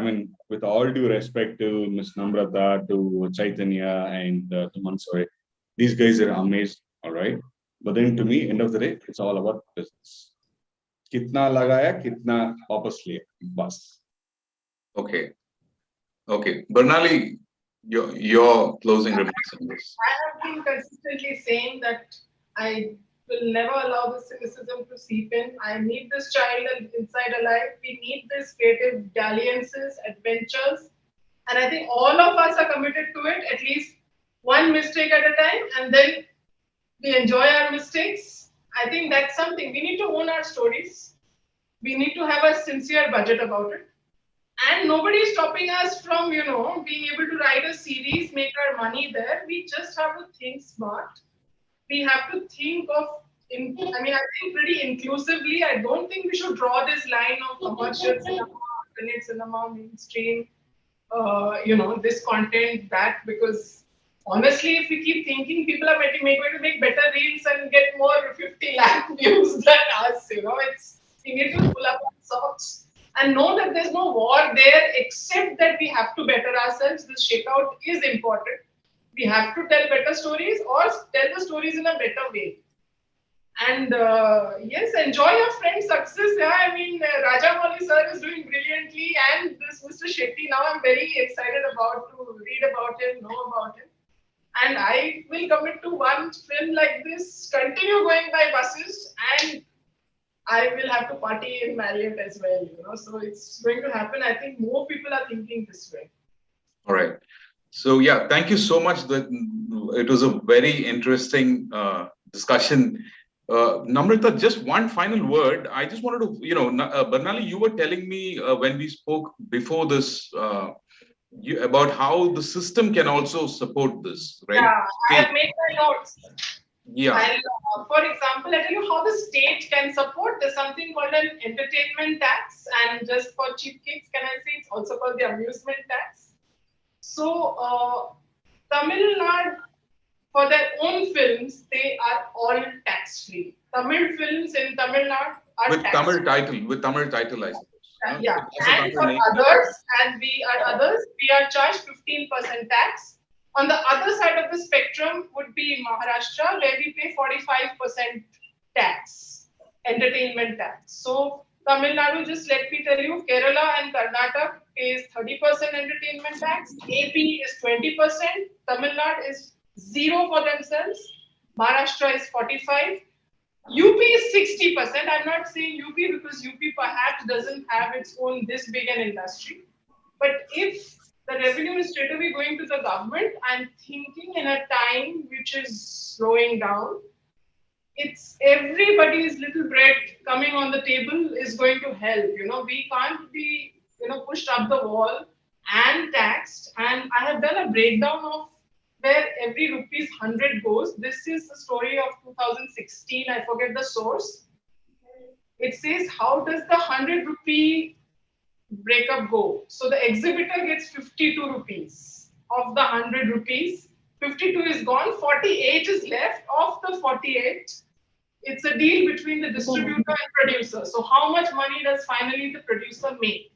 Speaker 4: with all due respect to Ms. Namrata, to Chaitanya, and to Mansoor, these guys are amazing, all right? But then to me, end of the day, it's all about business. Kitna lagaya, kitna wapas liya, bas.
Speaker 1: Okay. Okay. Bernali, your closing remarks on this.
Speaker 2: I have been consistently saying that I will never allow the cynicism to seep in. I need this child inside alive. We need these creative dalliances, adventures. And I think all of us are committed to it, at least one mistake at a time, and then we enjoy our mistakes. I think that's something. We need to own our stories. We need to have a sincere budget about it. And nobody is stopping us from, being able to write a series, make our money there. We just have to think smart. We have to think of, I think pretty inclusively. I don't think we should draw this line of commercial cinema, alternate cinema, mainstream, this content, that, because honestly, if we keep thinking, people are going to make better reels and get more 50 lakh views than us. We need to pull up our socks and know that there's no war there, except that we have to better ourselves. This shakeout is important. We have to tell better stories or tell the stories in a better way. And yes, enjoy your friend's success. Yeah, Rajamouli sir is doing brilliantly, and this Mr. Shetty, now I'm very excited about to read about him, know about him. And I will commit to one film like this, continue going by buses, and I will have to party in Marriott as well, So it's going to happen. I think more people are thinking this way.
Speaker 1: All right. So yeah, thank you so much. It was a very interesting discussion. Namrata, just one final word. I just wanted to, Bernali, you were telling me when we spoke before this about how the system can also support this, right?
Speaker 2: Yeah, I have made my notes.
Speaker 1: Yeah.
Speaker 2: And for example, I tell you how the state can support. There's something called an entertainment tax, and just for cheap kicks, can I say it's also called the amusement tax. So Tamil Nadu, for their own films, they are all tax-free. Tamil films in Tamil Nadu are
Speaker 1: with
Speaker 2: tax-free.
Speaker 1: With Tamil title, I suppose.
Speaker 2: Yeah, and for others, we are charged 15% tax. On the other side of the spectrum would be Maharashtra, where we pay 45% tax, entertainment tax. So Tamil Nadu, just let me tell you, Kerala and Karnataka pays 30% entertainment tax. AP is 20%. Tamil Nadu is 0 for themselves. Maharashtra is 45. UP is 60%. I'm not saying UP because UP perhaps doesn't have its own this big an industry. But if the revenue is straight away going to the government, I'm thinking in a time which is slowing down, it's everybody's little bread coming on the table is going to help. We can't be, pushed up the wall and taxed. And I have done a breakdown of where every rupees 100 goes. This is the story of 2016. I forget the source. It says, how does the 100 rupee breakup go? So the exhibitor gets 52 rupees of the 100 rupees. 52 is gone, 48 is left. Of the 48, it's a deal between the distributor and producer. So how much money does finally the producer make?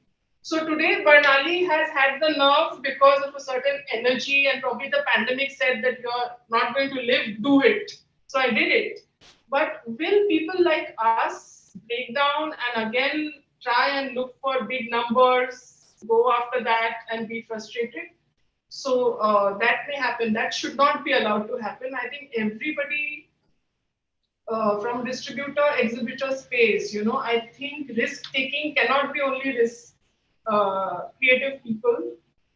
Speaker 2: So today, Bernali has had the nerve because of a certain energy, and probably the pandemic said that you're not going to live, do it. So I did it. But will people like us break down and again try and look for big numbers, go after that and be frustrated? So that may happen. That should not be allowed to happen. I think everybody from distributor, exhibitor space, I think risk taking cannot be only risk. Creative people,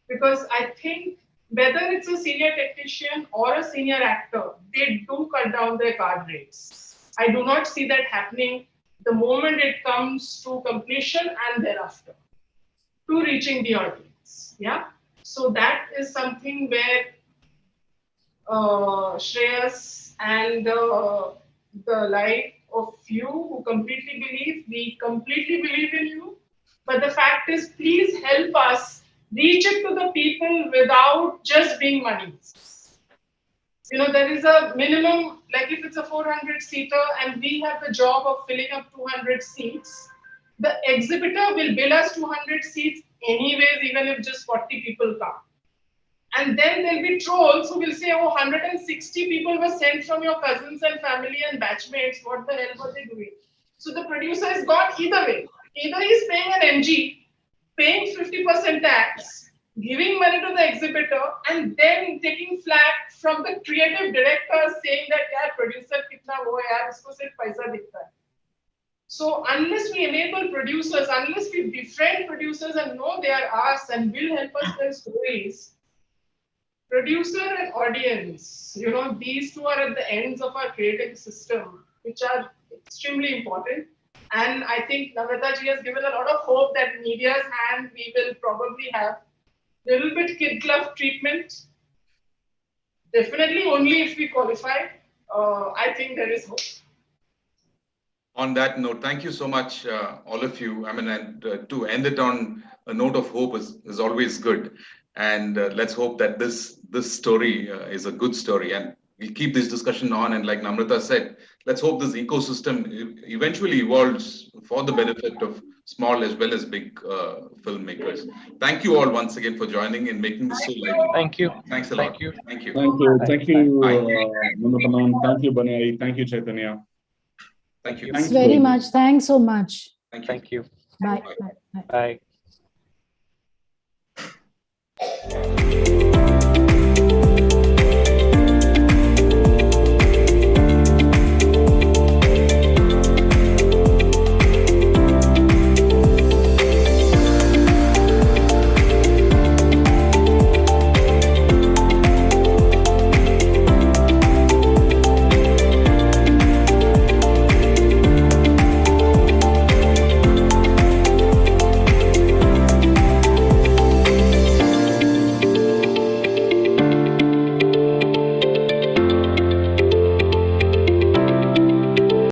Speaker 2: because I think whether it's a senior technician or a senior actor, they do cut down their card rates. I do not see that happening the moment it comes to completion and thereafter to reaching the audience. Yeah, so that is something where Shreyas and the like of you who completely believe, we completely believe in you. But the fact is, please help us reach it to the people without just being money. There is a minimum, like if it's a 400-seater and we have the job of filling up 200 seats, the exhibitor will bill us 200 seats anyways, even if just 40 people come. And then there'll be trolls who will say, oh, 160 people were sent from your cousins and family and batchmates. What the hell were they doing? So the producer is gone either way. Either he's paying an MG, paying 50% tax, giving money to the exhibitor, and then taking flack from the creative director saying that, yeah, producer kitna wo hai, yaar, usko sirf paisa dikhta hai. So unless we enable producers, unless we befriend producers and know they are us and will help us tell stories, producer and audience, these two are at the ends of our creative system, which are extremely important. And I think Namrata ji has given a lot of hope that media's hand, we will probably have a little bit kid glove treatment. Definitely only if we qualify. I think there is hope.
Speaker 1: On that note, thank you so much, all of you. I mean, and to end it on a note of hope is always good. And let's hope that this story is a good story, and we'll keep this discussion on. And like Namrata said, let's hope this ecosystem eventually evolves for the benefit of small as well as big filmmakers. Thank you all once again for joining and making this so lively.
Speaker 7: Thank you.
Speaker 1: Thanks a lot.
Speaker 7: Thank you.
Speaker 1: Thank you.
Speaker 4: Thank you. Thank you,
Speaker 1: Bye.
Speaker 4: Namrata ma'am. Thank you, Banai. Thank you, Chaitanya.
Speaker 1: Thank you.
Speaker 3: Thanks very much. Thanks so much.
Speaker 1: Thank you.
Speaker 7: Thank you.
Speaker 3: Bye.
Speaker 1: Bye.
Speaker 3: Bye. Bye.
Speaker 7: Bye.